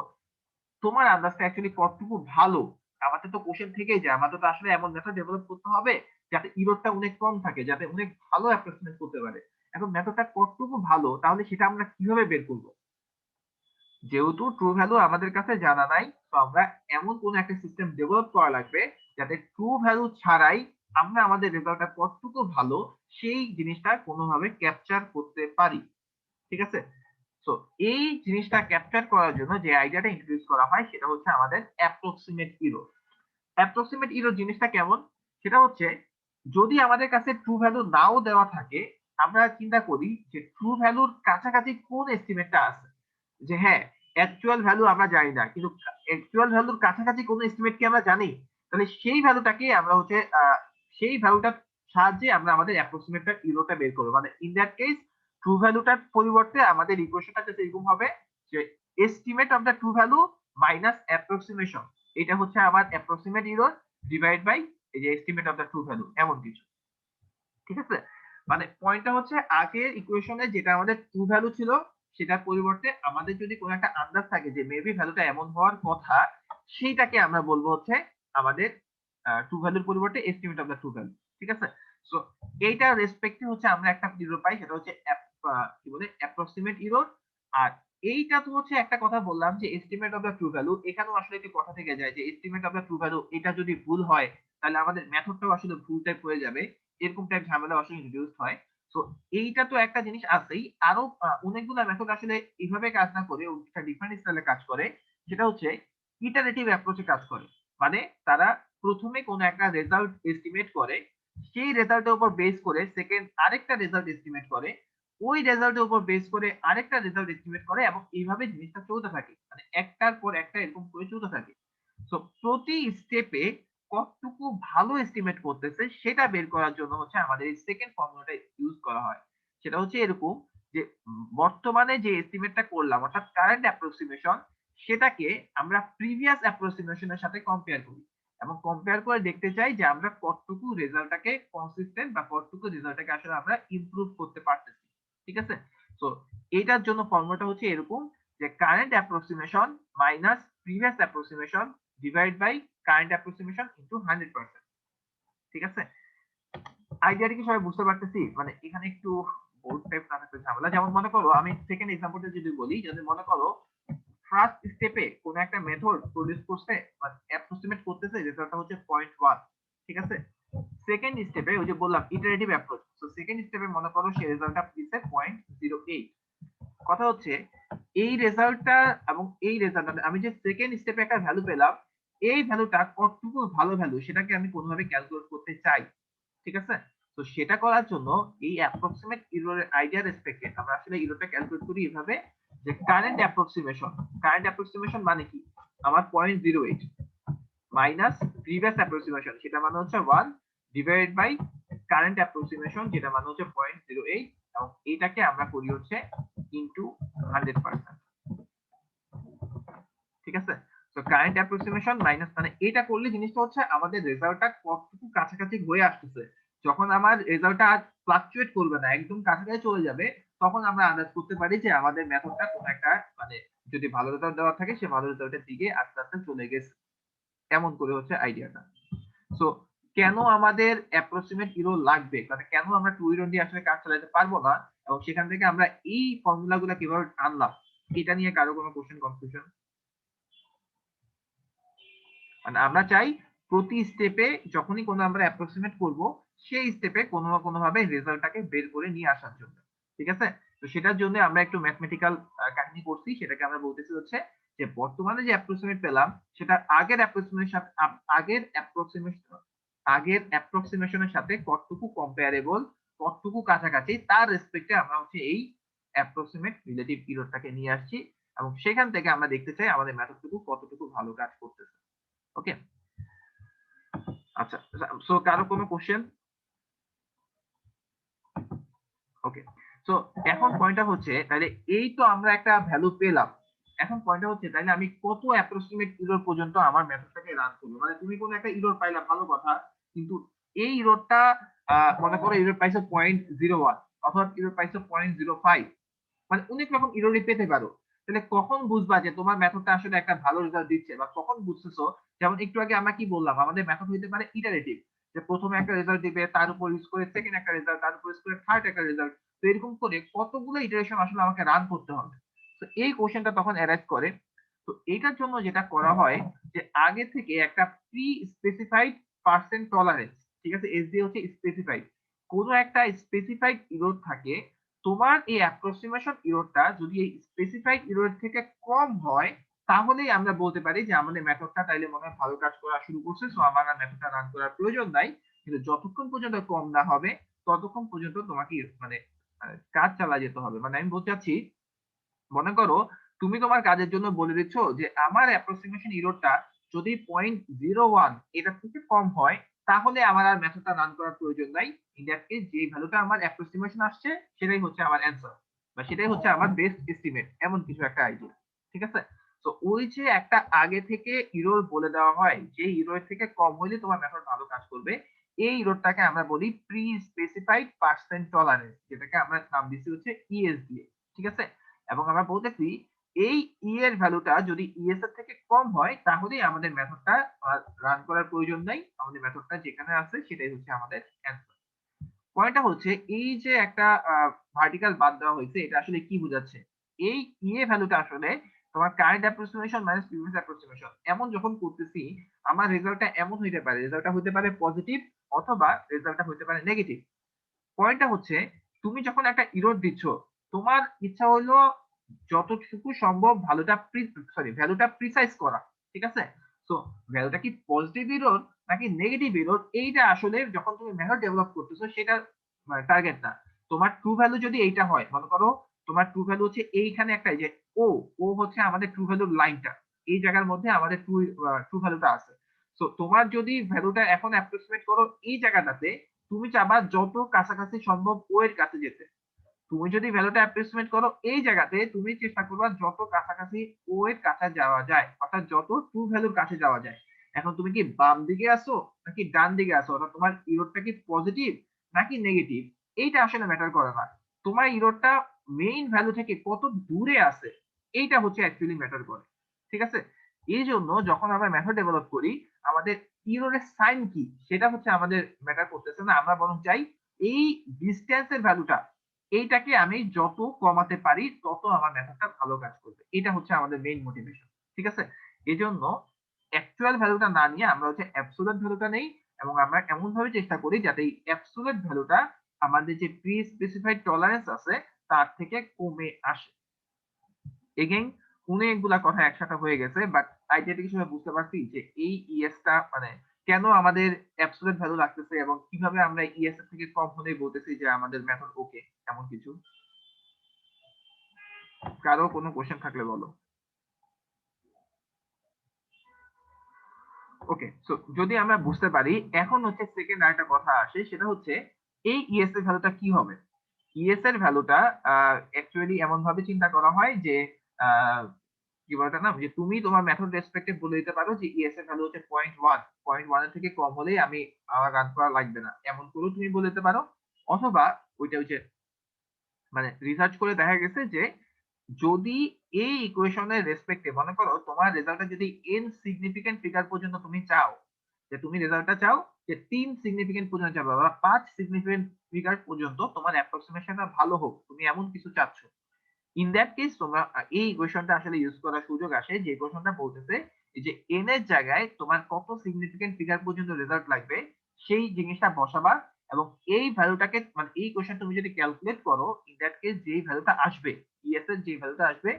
তোমার আন্দাজটা অ্যাকচুয়ালি কতটুকু ভালো। আমাদের তো কোশ্চেন থেকেই যায় আমাদের তো আসলে এমন মেথড ডেভেলপ করতে হবে যাতে ইরোরটা অনেক কম থাকে, যাতে অনেক ভালো অ্যাপ্রক্সিমেট করতে পারে। এখন মেথডটা কতটুকু ভালো তাহলে সেটা আমরা কিভাবে বের করবো? যেহেতু ট্রু ভ্যালু আমাদের কাছে জানা নাই, তো আমরা এমন কোন একটা সিস্টেম ডেভেলপ করা লাগবে যাতে ট্রু ভ্যালু ছাড়াই আমরা আমাদের রেজাল্টটা কতটুকু ভালো সেই জিনিসটা কোনোভাবে ক্যাপচার করতে পারি, ঠিক আছে? তো এই জিনিসটা ক্যাপচার করার জন্য যে আইডিয়াটা ইন্ট্রোডিউস করা হয় সেটা হচ্ছে আমাদের অ্যাপ্রক্সিমেট ইরর। অ্যাপ্রক্সিমেট ইরর জিনিসটা কেমন, সেটা হচ্ছে যদি আমাদের কাছে ট্রু ভ্যালু নাও দেওয়া থাকে আমরা চিন্তা করি যে ট্রু ভ্যালুর কাছাকাছি কোন এস্টিমেটটা আছে, যে হ্যাঁ অ্যাকচুয়াল ভ্যালু আমরা জানি না কিন্তু অ্যাকচুয়াল ভ্যালুর কাছাকাছি কোন এস্টিমেট কি আমরা জানি, তাহলে সেই ভ্যালুটাকে আমরা হচ্ছে সেই ভ্যালুটার সাহায্যে আমরা আমাদের অ্যাপ্রক্সিমেটটা ইরোটা বের করবো। মানে ইন দ্যাট কেস ট্রু ভ্যালুটার পরিবর্তে আমাদের ইকুয়েশনটা যাতে এরকম হবে যে estimate of the true value minus approximation, এটা হচ্ছে আমার অ্যাপ্রক্সিমেট ইরর ডিভাইড বাই এই যে estimate of the true value, এমন কিছু, ঠিক আছে? মানে পয়েন্টটা হচ্ছে আগের ইকুয়েশনে যেটা আমাদের ট্রু ভ্যালু ছিল সেটার পরিবর্তে আমাদের যদি কোনো একটা আন্দাজ থাকে যে মেবি ভ্যালুটা এমন হওয়ার কথা, সেইটাকে আমরা বলবো হচ্ছে আমাদের ট্রু ভ্যালুর পরিবর্তে estimate of the true value, ঠিক আছে? সো এইটার রেসপেক্টে হচ্ছে আমরা একটা ইরর পাই, সেটা হচ্ছে কি বলে অ্যাপ্রক্সিমেট ইরর। আর এইটা তো হচ্ছে একটা কথা বললাম যে estimate of the true value, এখানেও আসলে একটি কথা থেকে যায় যে estimate of the true value এটা যদি ভুল হয় তাহলে আমাদের মেথডটাও আসলে ভুল টাইপ হয়ে যাবে, এরকম টাইপ ঝামেলা আসলে ইন্ট্রোডিউস হয়। তো এইটা তো একটা জিনিস আছেই, আরো অনেকগুলো মেথড আসলে এইভাবে কাজ না করে একটা ডিফারেন্ট স্টাইলে কাজ করে, সেটা হচ্ছে ইটারেটিভ অ্যাপ্রোচে কাজ করে। মানে তারা প্রথমে কোন একটা রেজাল্ট এস্টিমেট করে, সেই রেজাল্টের উপর বেস করে সেকেন্ড আরেকটা রেজাল্ট এস্টিমেট করে, ওই রেজাল্টের উপর বেস করে আরেকটা রেজাল্ট এস্টিমেট করে, এবং এইভাবে জিনিসটা চলতে থাকে, মানে একটার পর একটা এরকম করে চলতে থাকে। তো প্রতি স্টেপে কতটুকু ভালো এস্টিমেট করতেছে সেটা বের করার জন্য হচ্ছে আমাদের এই সেকেন্ড ফর্মুলাটা ইউজ করা হয়। সেটা হচ্ছে এরকম যে বর্তমানে যে এস্টিমেটটা করলাম অর্থাৎ কারেন্ট অ্যাপ্রক্সিমেশন, সেটাকে আমরা প্রিভিয়াস অ্যাপ্রক্সিমেশনের সাথে কম্পেয়ার করি, এবং কম্পেয়ার করে দেখতে চাই যে আমরা কতটুকু রেজাল্টটাকে কনসিস্টেন্ট বা কতটুকু রেজাল্টটাকে আসলে আমরা ইমপ্রুভ করতে পারতেছি, ঠিক আছে? তো এটার জন্য ফর্মুলাটা হচ্ছে এরকম যে current approximation minus previous approximation divide by current approximation into 100%, ঠিক আছে? আইডিয়াটা কি সবাই বুঝতে পারতেছি? মানে এখানে একটু বোর্ড টাইপ না থাকলে ঝামেলা। যেমন মনে করো আমি সেকেন্ড এক্সাম্পলটা যদি বলি, যদি মনে করো ফার্স্ট স্টেপে কোন একটা মেথড প্রডিউস করছে বা অ্যাপ্রক্সিমেট করতেছে, রেজাল্টটা হচ্ছে 0.1, ঠিক আছে। সেকেন্ড স্টেপে ওই যে বললাম ইটারেটিভ অ্যাপ্রোচ, তো সেকেন্ড স্টেপে মনে করো সেই রেজাল্টটা দিচ্ছে 0.08। কথা হচ্ছে এই রেজাল্টটা এবং এই রেজাল্টটা আমি যে সেকেন্ড স্টেপে একটা ভ্যালু পেলাম, এই ভ্যালুটা কতটুকু ভালো ভ্যালু সেটাকে আমি কোনোভাবে ক্যালকুলেট করতে চাই, ঠিক আছে। তো সেটা করার জন্য এই অ্যাপ্রক্সিমেট এররের আইডিয়া রেসপেক্টে আমরা আসলে এররটা ক্যালকুলেট করি এভাবে যে কারেন্ট অ্যাপ্রক্সিমেশন মানে কি, আমার 0.08 মাইনাস প্রিভিয়াস অ্যাপ্রক্সিমেশন সেটা মানে হচ্ছে 1 ডিভাইডেড বাই কারেন্ট অ্যাপ্রক্সিমেশন যেটা মানে হচ্ছে 0.08, এবং এটাকে আমরা করি হচ্ছে ইনটু 100%, ঠিক আছে। তো কারেন্ট অ্যাপ্রক্সিমেশন মাইনাস মানে এটা করলে জিনিসটা হচ্ছে আমাদের রেজাল্টটা কতটুকু কাছাকাছি হয়ে আসতেছে। যখন আমার রেজাল্টটা আর ফ্লাকচুয়েট করবে না, একদম কাছাকাছি চলে যাবে, তখন আমরা আন্দাজ করতে পারি যে আমাদের মেথডটা কোন একটা মানে যদি ভালো রেজাল্ট দেওয়া থাকে সে ভালো রেজাল্টের দিকে আস্তে আস্তে চলে গেছে, এমন করে হচ্ছে আইডিয়াটা। সো কেন আমাদের অ্যাপ্রক্সিমেট এরর লাগবে, মানে কেন আমরা টু এরর দিয়ে আসলে কাজ চালাতে পারবো না, এবং সেখান থেকে আমরা এই ফর্মুলাগুলো কিভাবে আনলাম, এটা নিয়ে কারো কোনো কোশ্চেন কনফিউশন? মানে আমরা চাই প্রতি স্টেপে যখনই কোনো আমরা অ্যাপ্রক্সিমেট করব সেই স্টেপে কোনো না কোনো ভাবে রেজাল্টটাকে বের করে নিয়ে আসার জন্য, ঠিক আছে। তো সেটার জন্য আমরা একটু ম্যাথমেটিক্যাল কাহিনী করছি, সেটাকে আমরা বলতেছি হচ্ছে যে বর্তমানে যে অ্যাপ্রক্সিমেট পেলাম সেটা আগের অ্যাপ্রক্সিমেশনের সাথে কতটুকু কম্পারেবল, কতটুকু কাছাকাছি, তার রেসপেক্টে আমরা হচ্ছে এই অ্যাপ্রক্সিমেট রিলেটিভ এররটাকে নিয়ে আসছি, এবং সেখান থেকে আমরা দেখতে চাই আমাদের মেথডটুকু কতটুকু ভালো কাজ করতেছে। ওকে, আচ্ছা, সো কারো কোনো কোশ্চেন? ওকে, সো এখন পয়েন্টটা হচ্ছে তাহলে এই তো আমরা একটা ভ্যালু পেলাম, এখন পয়েন্টটা হচ্ছে তাহলে আমি কত অ্যাপ্রক্সিমেট এরর পর্যন্ত আমার মেথডটাকে রান করব। মানে তুমি কোনো একটা এরর পাইলা ভালো কথা, কিন্তু এই এররটা মনে করো এরর পাইছো 0.01 অথবা এরর পাইছো 0.05, মানে অনেক রকম এররই পেতে পারো। তাহলে কখন বুঝবা যে তোমার মেথডটা আসলে একটা ভালো রেজাল্ট দিচ্ছে, বা কখন বুঝতেছো? যেমন একটু আগে আমরা কি বললাম, আমাদের মেথড হইতে পারে ইটারেটিভ, যে প্রথমে একটা রেজাল্ট দিবে, তার উপর ইউজ করে সেকেন্ড একটা রেজাল্ট, তার উপর ইউজ করে থার্ড একটা রেজাল্ট। তো এরকম করে কতগুলো ইটারেশন আসলে আমাকে রান করতে হবে। তো এই কোশ্চেনটা তখন অ্যারাইজ করে। তো এইটার জন্য যেটা করা হয় যে আগে থেকে একটা প্রি স্পেসিফাইড পার্সেন্ট টলারেন্স, ঠিক আছে, এসডি হচ্ছে স্পেসিফাইড, কোনো একটা স্পেসিফাইড এরর থাকে, তোমার এই অ্যাপ্রক্সিমেশন এররটা যদি এই স্পেসিফাইড এরর থেকে কম হয়, তাহলেই আমরা বলতে পারি যে আমাদের মেথডটা তাইলে মনে হয় ভালো কাজ করা শুরু করছে, সো আমার আর মেথডটা রান করার প্রয়োজন নাই। কিন্তু যতক্ষণ পর্যন্ত কম না হবে ততক্ষণ পর্যন্ত তোমাকে মানে কাজ চালা যেতে হবে। মানে আমি বলতে চাচ্ছি, মনে করো তুমি তোমার কাজের জন্য বলে দিচ্ছ যে আমার অ্যাপ্রক্সিমেশন এররটা যদি 0.01 এটা থেকে কম হয়, তাহলে আমার আর মেথডটা রান করার প্রয়োজন নাই। ইন দ্যাট কেস যে ভ্যালুটা আমার অ্যাপ্রক্সিমেশন আসছে সেটাই হচ্ছে আমার অ্যান্সার, বা সেটাই হচ্ছে আমার বেস্ট এস্টিমেট, এমন কিছু একটা আইডিয়া, ঠিক আছে। তো ওই যে একটা আগে থেকে এরর বলে দেওয়া হয় যে এরর থেকে কম হইলে তোমার মেথড ভালো কাজ করবে, এই এররটাকে আমরা বলি প্রি স্পেসিফাইড পার্সেন্ট টলারেন্স, যেটাকে আমরা নাম দিচ্ছি হচ্ছে ইএসডিএ, ঠিক আছে। এবং আমরা বলতেছি এই ই এর ভ্যালুটা যদি ইএস এর থেকে কম হয়, তাহলেই আমাদের মেথডটা রান করার প্রয়োজন নাই, আমাদের মেথডটা যেখানে আছে সেটাই হচ্ছে আমাদের অ্যান্সার। পয়েন্টটা হচ্ছে এই যে একটা ভার্টিক্যাল বাদ দেওয়া হয়েছে, এটা আসলে কি বোঝাচ্ছে? এই ই এ ভ্যালুটা আসলে তোমার current approximation minus previous approximation এমন যখন করতেছি, আমার রেজাল্টটা এমন হইতে পারে, রেজাল্টটা হতে পারে পজিটিভ অথবা রেজাল্টটা হতে পারে নেগেটিভ। পয়েন্টটা হচ্ছে তুমি যখন একটা এরর দিচ্ছ, তোমার ইচ্ছা হলো যতটুকু সম্ভব ভ্যালুটা প্রিসাইজ করা, ঠিক আছে। সো ভ্যালুটা কি পজিটিভ এরর নাকি নেগেটিভ এরর, এইটা আসলে যখন তুমি মেথড ডেভেলপ করতেছো সেটা টার্গেট না। তোমার ট্রু ভ্যালু যদি এইটা হয়, মনে করো তোমার ট্রু ভ্যালু হচ্ছে এইখানে একটা, যে ও ও হচ্ছে আমাদের ট্রু ভ্যালুর লাইনটা, এই জায়গার মধ্যে আমাদের ট্রু ভ্যালুটা আছে। সো তোমার যদি ভ্যালুটা এখন অ্যাপ্রক্সিমেট করো এই জায়গাটাতে, তুমি চাবা যত কাছাকাছি সম্ভব ও এর কাছে যেতে। তুমি যদি ভ্যালুটা অ্যাপ্রক্সিমেট করো এই জায়গাতে, তুমি চেষ্টা করবা যত কাছাকাছি ও এর কাছে যাওয়া যায়, অর্থাৎ যত ট্রু ভ্যালুর কাছে যাওয়া যায়। এখন তুমি কি বাম দিকে আসো নাকি ডান দিকে আসো, অর্থাৎ তোমার ইরোরটা কি পজিটিভ নাকি নেগেটিভ, এইটা আসলে ম্যাটার করে না। তোমার ইরোরটা মেইন ভ্যালু থেকে কত দূরে আছে, এইটা হচ্ছে অ্যাকচুয়ালি ম্যাটার করে, ঠিক আছে। এই জন্য যখন আমরা মেথড ডেভেলপ করি, আমাদের ইরোরের সাইন কি সেটা হচ্ছে আমাদের ম্যাটার করতেছে না, আমরা বরং চাই এই ডিস্টেন্সের ভ্যালুটা এইটাকে আমি যত কমাতে পারি তত আমার মেথডটা ভালো কাজ করবে। এটা হচ্ছে আমাদের মেইন মোটিভেশন। ঠিক আছে? এজন্য অ্যাকচুয়াল ভ্যালুটা না নিয়ে আমরা হচ্ছে অ্যাবসোলিউট ভ্যালুটা নেই এবং আমরা এমন ভাবে চেষ্টা করি যাতে এই অ্যাবসোলিউট ভ্যালুটা আমাদের যে প্রি স্পেসিফাইড টলারেন্স আছে তার থেকে কমে আসে। এগেইন অনেকগুলা কথা একসাথে হয়ে গেছে, বাট আইডিয়াটা কি সবাই বুঝতে পারছি যে এই ইএসটা মানে কেন আমাদের অ্যাবসোলিউট ভ্যালু লাগতেছে এবং কিভাবে আমরা ইএস এর থেকে কম হলেই বলতেছি যে আমাদের মেথড ওকে, এমন কিছু? কারো কোনো কোশ্চেন থাকলে বলো। ওকে, সো যদি আমরা বুঝতে পারি, এখন হচ্ছে সেকেন্ড আরেকটা কথা আসে, সেটা হচ্ছে এই ইএস এর ভ্যালুটা কি হবে। ইএস এর ভ্যালুটা অ্যাকচুয়ালি এমন ভাবে চিন্তা করা হয় যে কি বলে না, যে তুমি তোমার মেথড রেসপেক্টিভ বলে দিতে পারো যে ইএস এর ভ্যালু হচ্ছে 0.1 এর থেকে কম হলেই আমি আমার রান করা লাগবে না, এমন করেও তুমি বলে দিতে পারো। অথবা ওইটা হচ্ছে মানে রিসার্চ করে দেখা গেছে যে যদি এই ইকুয়েশনের রেসপেক্টে মনে করো তোমার রেজাল্টটা যদি n সিগনিফিকেন্ট ফিগার পর্যন্ত তুমি চাও, যে তুমি রেজাল্টটা চাও যে 3 সিগনিফিকেন্ট পর্যন্ত যাবে বা 5 সিগনিফিকেন্ট ফিগার পর্যন্ত তোমার অ্যাপ্রক্সিমেশনটা ভালো হোক, তুমি এমন কিছু চাচ্ছ, ইন দ্যাট কেস তোমরা এই ইকুয়েশনটা আসলে ইউজ করার সুযোগ আসে, যে ইকুয়েশনটা বলতেছে যে n এর জায়গায় তোমার কত সিগনিফিকেন্ট ফিগার পর্যন্ত রেজাল্ট লাগবে সেই জিনিসটা বসাবা এবং এই ভ্যালুটাকে মানে এই কোশ্চেন তুমি যদি ক্যালকুলেট করো, ইন দ্যাট কেস যেই ভ্যালুটা আসবে ইএস এর যে ভ্যালুটা আসবে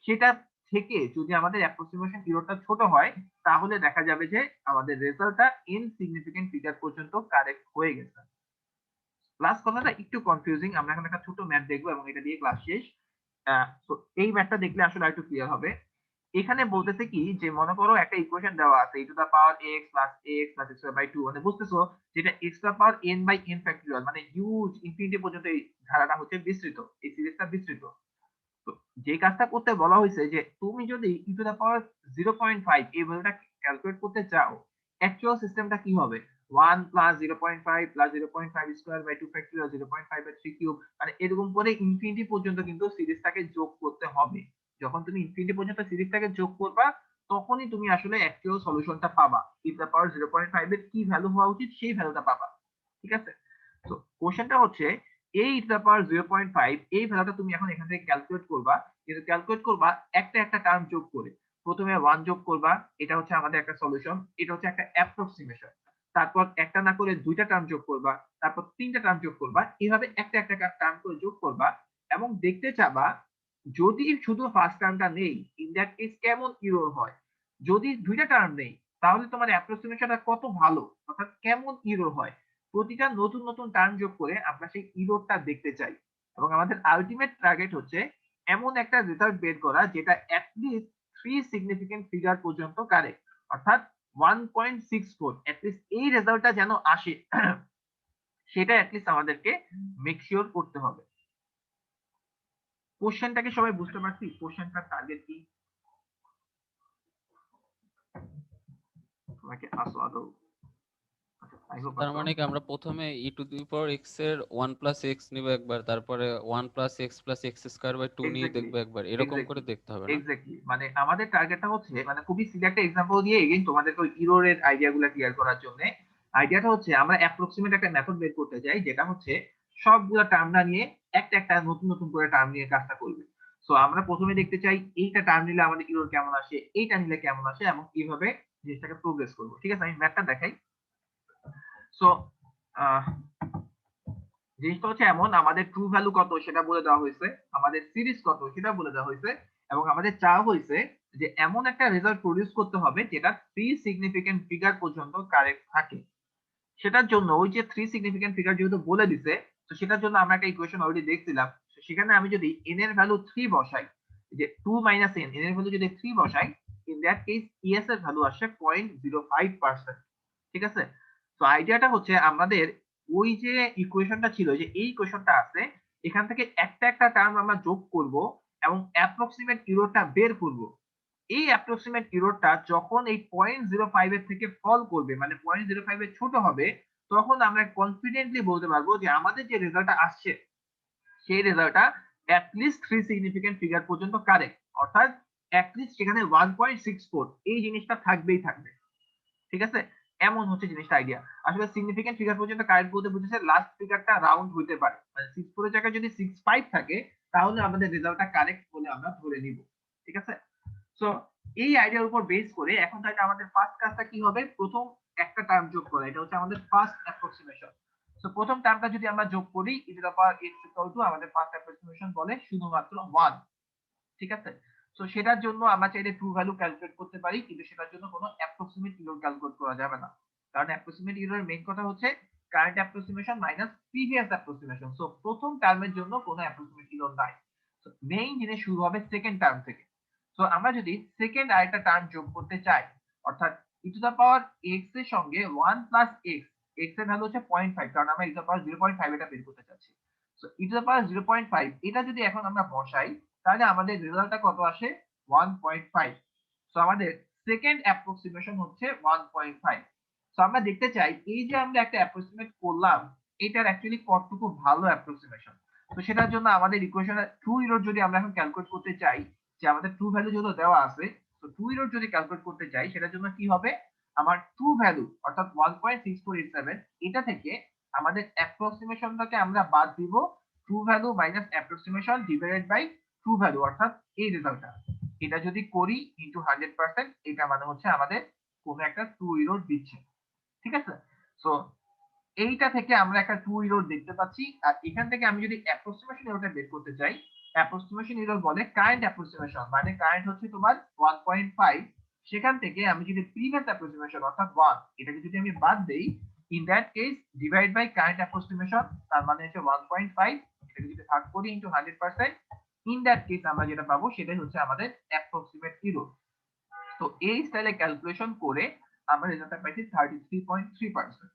সেটা থেকে যদি আমাদের অ্যাপ্রক্সিমেশন এররটা ছোট হয় তাহলে দেখা যাবে যে আমাদের রেজাল্টটা n সিগনিফিকেন্ট ফিগার পর্যন্ত কারেক্ট হয়ে গেছে। লাস্ট কথাটা একটু কনফিউজিং, আমরা এখন একটা ছোট ম্যাথ দেখবো এবং এটা দিয়ে ক্লাস শেষ। তো এই ম্যাথটা দেখলে আসলে একটু ক্লিয়ার হবে। এখানে বলতেছে কি যে মনে করো একটা ইকুয়েশন দেওয়া আছে e to the power x plus x plus x by 2, মানে বুঝতেছো যেটা x to the power n by n factorial, মানে হিউজ ইনফিনিটি পর্যন্ত এই ধারাটা হচ্ছে বিস্তৃত, এই সিরিজটা বিস্তৃত। তো যে কাজটা করতে বলা হয়েছে যে তুমি যদি e টু দা পাওয়ার 0.5 এই ভ্যালুটা ক্যালকুলেট করতে চাও, অ্যাকচুয়াল সিস্টেমটা কি হবে? 1 plus 0.5 plus 0.5 square by 2 factorial 0.5 by 3 cube, মানে এরকম করে ইনফিনিটি পর্যন্ত কিন্তু সিরিজটাকে যোগ করতে হবে। যখন তুমি ইনফিনিটি পর্যন্ত সিরিজটাকে যোগ করবা তখনই তুমি আসলে অ্যাকচুয়াল সলিউশনটা পাবা, e টু দা পাওয়ার 0.5 এর কি ভ্যালু হওয়া উচিত সেই ভ্যালুটা পাবা। ঠিক আছে? তো কোশ্চেনটা হচ্ছে এই e টু দা পাওয়ার 0.5 এই ভ্যালুটা তুমি এখন এখান থেকে ক্যালকুলেট করবা, কিন্তু ক্যালকুলেট করবা একটা একটা টার্ম যোগ করে। প্রথমে 1 যোগ করবা, এটা হচ্ছে আমাদের একটা সলিউশন, এটা হচ্ছে একটা অ্যাপ্রক্সিমেশন। তারপর একটা না করে দুইটা টার্ম যোগ করবা, তারপর তিনটা টার্ম যোগ করবা, এইভাবে একটা একটা টার্ম করে যোগ করবা এবং দেখতে চাবা যদি শুধু ফার্স্ট টার্মটা নেই ইন দ্যাট কেস কেমন ইরর হয়। যদি দুইটা টার্ম নেই তাহলে তোমার অ্যাপ্রক্সিমেশনটা কত ভালো, অর্থাৎ কেমন ইরর হয়। প্রতিটা নতুন নতুন টার্ম যোগ করে আমরা সেই ইররটা দেখতে চাই এবং আমাদের আলটিমেট টার্গেট হচ্ছে এমন একটা রেজাল্ট বের করা যেটা অ্যাটলিস্ট 3 সিগনিফিকেন্ট ফিগার পর্যন্ত কারেক্ট, অর্থাৎ 1.64 অ্যাটলিস্ট এই রেজাল্টটা যেন আসে সেটা অ্যাটলিস্ট আমাদেরকে মেক শিওর করতে হবে। কোশ্চেনটাকে সবাই বুঝতে পারছি? কোশ্চেনটার টার্গেট কি? তোমাকে আসো আদৌ তার মানে কি আমরা প্রথমে e to the power x এর 1 প্লাস x নিব একবার, তারপরে 1 plus x plus x square by 2 নিয়ে দেখবো একবার, এরকম করে দেখতে হবে না? এক্স্যাক্টলি, মানে আমাদের টার্গেটটা হচ্ছে মানে খুবই সিলি একটা এক্সাম্পল দিয়ে এগেইন তোমাদেরকে ওই ইররের আইডিয়াগুলো ক্লিয়ার করার জন্য আইডিয়াটা হচ্ছে আমরা অ্যাপ্রক্সিমেট একটা মেথড বের করতে চাই যেটা হচ্ছে সবগুলো টার্ম না নিয়ে একটা একটা নতুন নতুন করে টার্ম নিয়ে কাজটা করবে। সো আমরা প্রথমে দেখতে চাই এইটা টার্ম নিলে আমাদের ইরর কেমন আসে, এইটা নিলে কেমন আসে এবং কিভাবে জিনিসটাকে প্রোগ্রেস করবো। ঠিক আছে, আমি ম্যাথটা দেখাই। সো জিনিসটা হচ্ছে এমন, আমাদের ট্রু ভ্যালু কত সেটা বলে দেওয়া হয়েছে, আমাদের সিরিজ কত সেটা বলে দেওয়া হয়েছে এবং আমাদের চাওয়া হয়েছে যে এমন একটা রেজাল্ট প্রডিউস করতে হবে যেটা 3 সিগনিফিকেন্ট ফিগার পর্যন্ত কারেক্ট থাকে। সেটার জন্য ওই যে 3 সিগনিফিকেন্ট ফিগার যেহেতু বলে দিছে, তো সেটার জন্য আমরা একটা ইকুয়েশন অলরেডি দেখছিলাম। সেখানে আমি যদি n এর ভ্যালু 3 বসাই, যে 2 মাইনাস n, n এর ভ্যালু যদি 3 বসাই, ইন দ্যাট কেস es এর ভ্যালু আসে 0.05%। ঠিক আছে? তো আইডিয়াটা হচ্ছে আমাদের ওই যে ইকুয়েশনটা ছিল, যে এই ইকুয়েশনটা আছে এখান থেকে একটা একটা টার্ম আমরা যোগ করব এবং অ্যাপ্রক্সিমেট ইররটা বের করব। এই অ্যাপ্রক্সিমেট ইররটা যখন এই 0.05 এর থেকে ফল করবে, মানে 0.05 এর ছোট হবে, তখন আমরা কনফিডেন্টলি বলতে পারবো যে আমাদের যে রেজাল্টটা আসছে সেই রেজাল্টটা অ্যাটলিস্ট 3 সিগনিফিকেন্ট ফিগার পর্যন্ত কারেক্ট, অর্থাৎ অ্যাটলিস্ট সেখানে 1.64 এই জিনিসটা থাকবেই থাকবে। ঠিক আছে? এমন হচ্ছে জিনিসটা আইডিয়া। আসলে সিগনিফিকেন্ট ফিগার পর্যন্ত কারেক্ট বলতে বুঝেছে লাস্ট ফিগারটা রাউন্ড হইতে পারে, মানে 6 এর জায়গায় যদি 65 থাকে তাহলে আমাদের রেজাল্টটা কারেক্ট বলে আমরা ধরে নিব। ঠিক আছে, সো এই আইডিয়ার উপর বেস করে এখন তাহলে আমাদের ফার্স্ট কাজটা কি হবে, প্রথম একটা টার্ম যোগ করা, এটা হচ্ছে আমাদের ফার্স্ট অ্যাপ্রক্সিমেশন। সো প্রথম টার্মটা যদি আমরা যোগ করি e to the power x equal to আমাদের ফার্স্ট অ্যাপ্রক্সিমেশন বলে শুধুমাত্র 1। ঠিক আছে, সো সেটার জন্য আমরা চাইলে ট্রু ভ্যালু ক্যালকুলেট করতে পারি, কিন্তু সেটার জন্য কোনো অ্যাপ্রক্সিমেট এরর ক্যালকুলেট করা যাবে না, কারণ অ্যাপ্রক্সিমেট এররের মেইন কথা হচ্ছে current approximation minus previous approximation. So প্রথম টার্মের জন্য কোনো অ্যাপ্রক্সিমেট এরর নাই। সো মেইন জিনিস শুরু হবে সেকেন্ড টার্ম থেকে। সো আমরা যদি সেকেন্ড আরেকটা টার্ম যোগ করতে চাই, অর্থাৎ e to the power x এর সঙ্গে 1 প্লাস x, x এর ভ্যালু হচ্ছে 0.5, কারণ আমরা e টু দা পাওয়ার 0.5 এটা বের করতে চাচ্ছি। সো e টু দা পাওয়ার 0.5 এটা যদি এখন আমরা বসাই তাহলে আমাদের রেজাল্টটা কত আসে, 1.5। সো আমাদের সেকেন্ড অ্যাপ্রক্সিমেশন হচ্ছে 1.5। সো আমরা দেখতে চাই এই যে আমরা একটা অ্যাপ্রক্সিমেট করলাম এটার অ্যাকচুয়ালি কতটুকু ভালো অ্যাপ্রক্সিমেশন। তো সেটার জন্য আমাদের ইকুয়েশনে ট্রু এরর যদি আমরা এখন ক্যালকুলেট করতে চাই, যে আমাদের ট্রু ভ্যালু যত দেওয়া আছে, তো ট্রু এরর যদি ক্যালকুলেট করতে চাই সেটার জন্য কি হবে, আমার ট্রু ভ্যালু অর্থাৎ 1.6487 এটা থেকে আমাদের অ্যাপ্রক্সিমেশনটাকে আমরা বাদ দিব, true value minus approximation divided by true value, অর্থাৎ এই রেজাল্টটা। এটা যদি করি ইনটু 100%, এটা মানে হচ্ছে আমাদের কোন একটা ট্রু এরর দিচ্ছে। ঠিক আছে, সো এইটা থেকে আমরা একটা ট্রু এরর দেখতে পাচ্ছি। আর এখান থেকে আমি যদি অ্যাপ্রক্সিমেশন এররটা বের করতে চাই, অ্যাপ্রক্সিমেশন এরর বলে কারেন্ট অ্যাপ্রক্সিমেশন, মানে কারেন্ট হচ্ছে তোমার 1.5, সেখান থেকে আমি যদি প্রিভিয়াস অ্যাপ্রক্সিমেশন অর্থাৎ 1 এটাকে যদি আমি বাদ দেই, in that case divide by current approximation, তার মানে হচ্ছে 1.5, এটাকে যদি ভাগ করি ইনটু 100%, ইন দ্যাট কেস আমরা যেটা পাবো সেটাই হচ্ছে আমাদের অ্যাপ্রক্সিমেট এরর। তো এই স্টাইলে ক্যালকুলেশন করে আমরা রেজাল্টটা পাইছি 33.3%।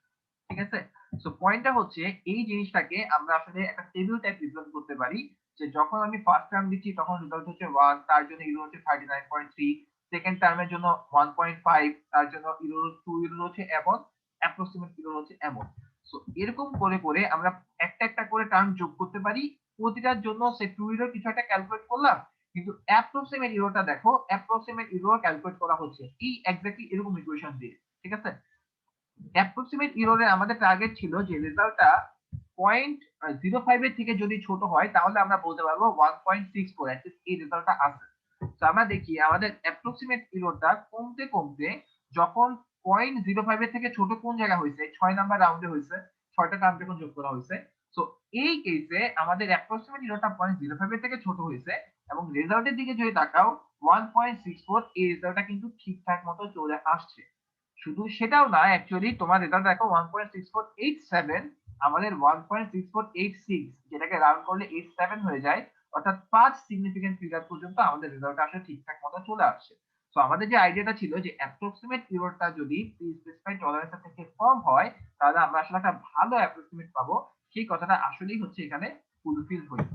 ঠিক আছে, সো পয়েন্টটা হচ্ছে এই জিনিসটাকে আমরা আসলে একটা টেবিল টাইপ রিপ্রেজেন্ট করতে পারি, যে যখন আমি ফার্স্ট টার্ম দিচ্ছি তখন রেজাল্ট হচ্ছে 1, তার জন্য ইরো হচ্ছে 39.3, সেকেন্ড টার্মের জন্য 1.5, তার জন্য ইরো 2 ইরো হচ্ছে এমন, অ্যাপ্রক্সিমেট ইরো হচ্ছে এমন। সো এরকম করে করে আমরা একটা একটা করে টার্ম যোগ করতে পারি, প্রতিটার জন্য সে 2 ইরো কিছু একটা ক্যালকুলেট করলাম, কিন্তু অ্যাপ্রক্সিমেট ইরোটা দেখো, অ্যাপ্রক্সিমেট ইরো ক্যালকুলেট করা হচ্ছে এই এক্স্যাক্টলি এরকম ইকুয়েশন দিয়ে। ঠিক আছে, অ্যাপ্রক্সিমেট এররে আমাদের টার্গেট ছিল যে রেজাল্টটা 0.05 এর থেকে যদি ছোট হয় তাহলে আমরা বলতে পারবো 1.64 অ্যাটলিস্ট এই রেজাল্টটা আছে। তো আমরা দেখি আমাদের অ্যাপ্রক্সিমেট এররটা কমতে কমতে যখন 0.05 এর থেকে ছোট কোন জায়গা হয়েছে, 6 নাম্বার রাউন্ডে হয়েছে, 6টা টার্ম যখন যোগ করা হয়েছে। সো এই কেসে আমাদের অ্যাপ্রক্সিমেট এররটা 0.05 এর থেকে ছোট হয়েছে এবং রেজাল্টের দিকে যদি তাকাও 1.64, এই রেজাল্টটা কিন্তু ঠিকঠাক মতো চলে আসছে। শুধু সেটাও না, অ্যাকচুয়ালি তোমার রেজাল্ট দেখো 1.6487, আমাদের 1.6486, যেটাকে রাউন্ড করলে 87 হয়ে যায়, অর্থাৎ 5 সিগনিফিকেন্ট ফিগার পর্যন্ত আমাদের রেজাল্ট আসলে ঠিকঠাক মতো চলে আসছে। তো আমাদের যে আইডিয়াটা ছিল যে অ্যাপ্রক্সিমেট এররটা যদি প্রি স্পেসিফাইড টলারেন্স থেকে কম হয় তাহলে আমরা আসলে একটা ভালো অ্যাপ্রক্সিমেট পাবো, সেই কথাটা আসলেই হচ্ছে এখানে ফুলফিল হয়েছে।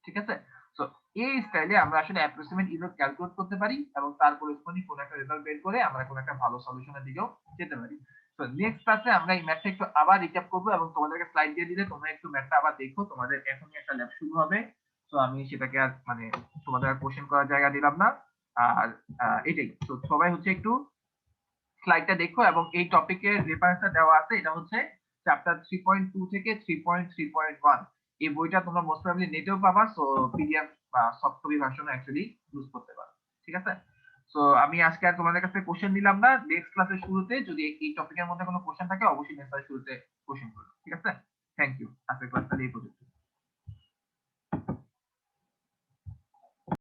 ঠিক আছে, সো এই স্টাইলে আমরা আসলে অ্যাপ্রক্সিমেট এরর ক্যালকুলেট করতে পারি এবং তার করেসপন্ডিং কোন একটা রেজাল্ট বের করে আমরা কোন একটা ভালো সলিউশনের দিকেও যেতে পারি। সো নেক্সট ক্লাসে আমরা এই ম্যাথটা একটু আবার রিক্যাপ করব এবং তোমাদেরকে স্লাইড দিয়ে দিলে তোমরা একটু ম্যাথটা আবার দেখো, তোমাদের এখনই একটা ল্যাব শুরু হবে। সো আমি সেটাকে আর মানে তোমাদের আর কোশ্চেন করার জায়গা দিলাম না। আর এটাই, তো সবাই হচ্ছে একটু স্লাইডটা দেখো এবং এই টপিকের রেফারেন্সটা দেওয়া আছে, এটা হচ্ছে চ্যাপ্টার 3.2 থেকে 3.3.1। এই বইটা তোমরা মোস্ট প্রবাবলি নেটেও পাবা, সো পিডিএফ বা soft copy version actually use করতে পারো। ঠিক আছে, সো আমি আজকে আর তোমাদের কাছে কোশ্চেন নিলাম না, নেক্সট ক্লাসের শুরুতে যদি এই টপিকের মধ্যে কোনো কোশ্চেন থাকে অবশ্যই নেক্সট ক্লাসের শুরুতে কোশ্চেন করো। ঠিক আছে, থ্যাংক ইউ। আজকের ক্লাসটা এই পর্যন্ত।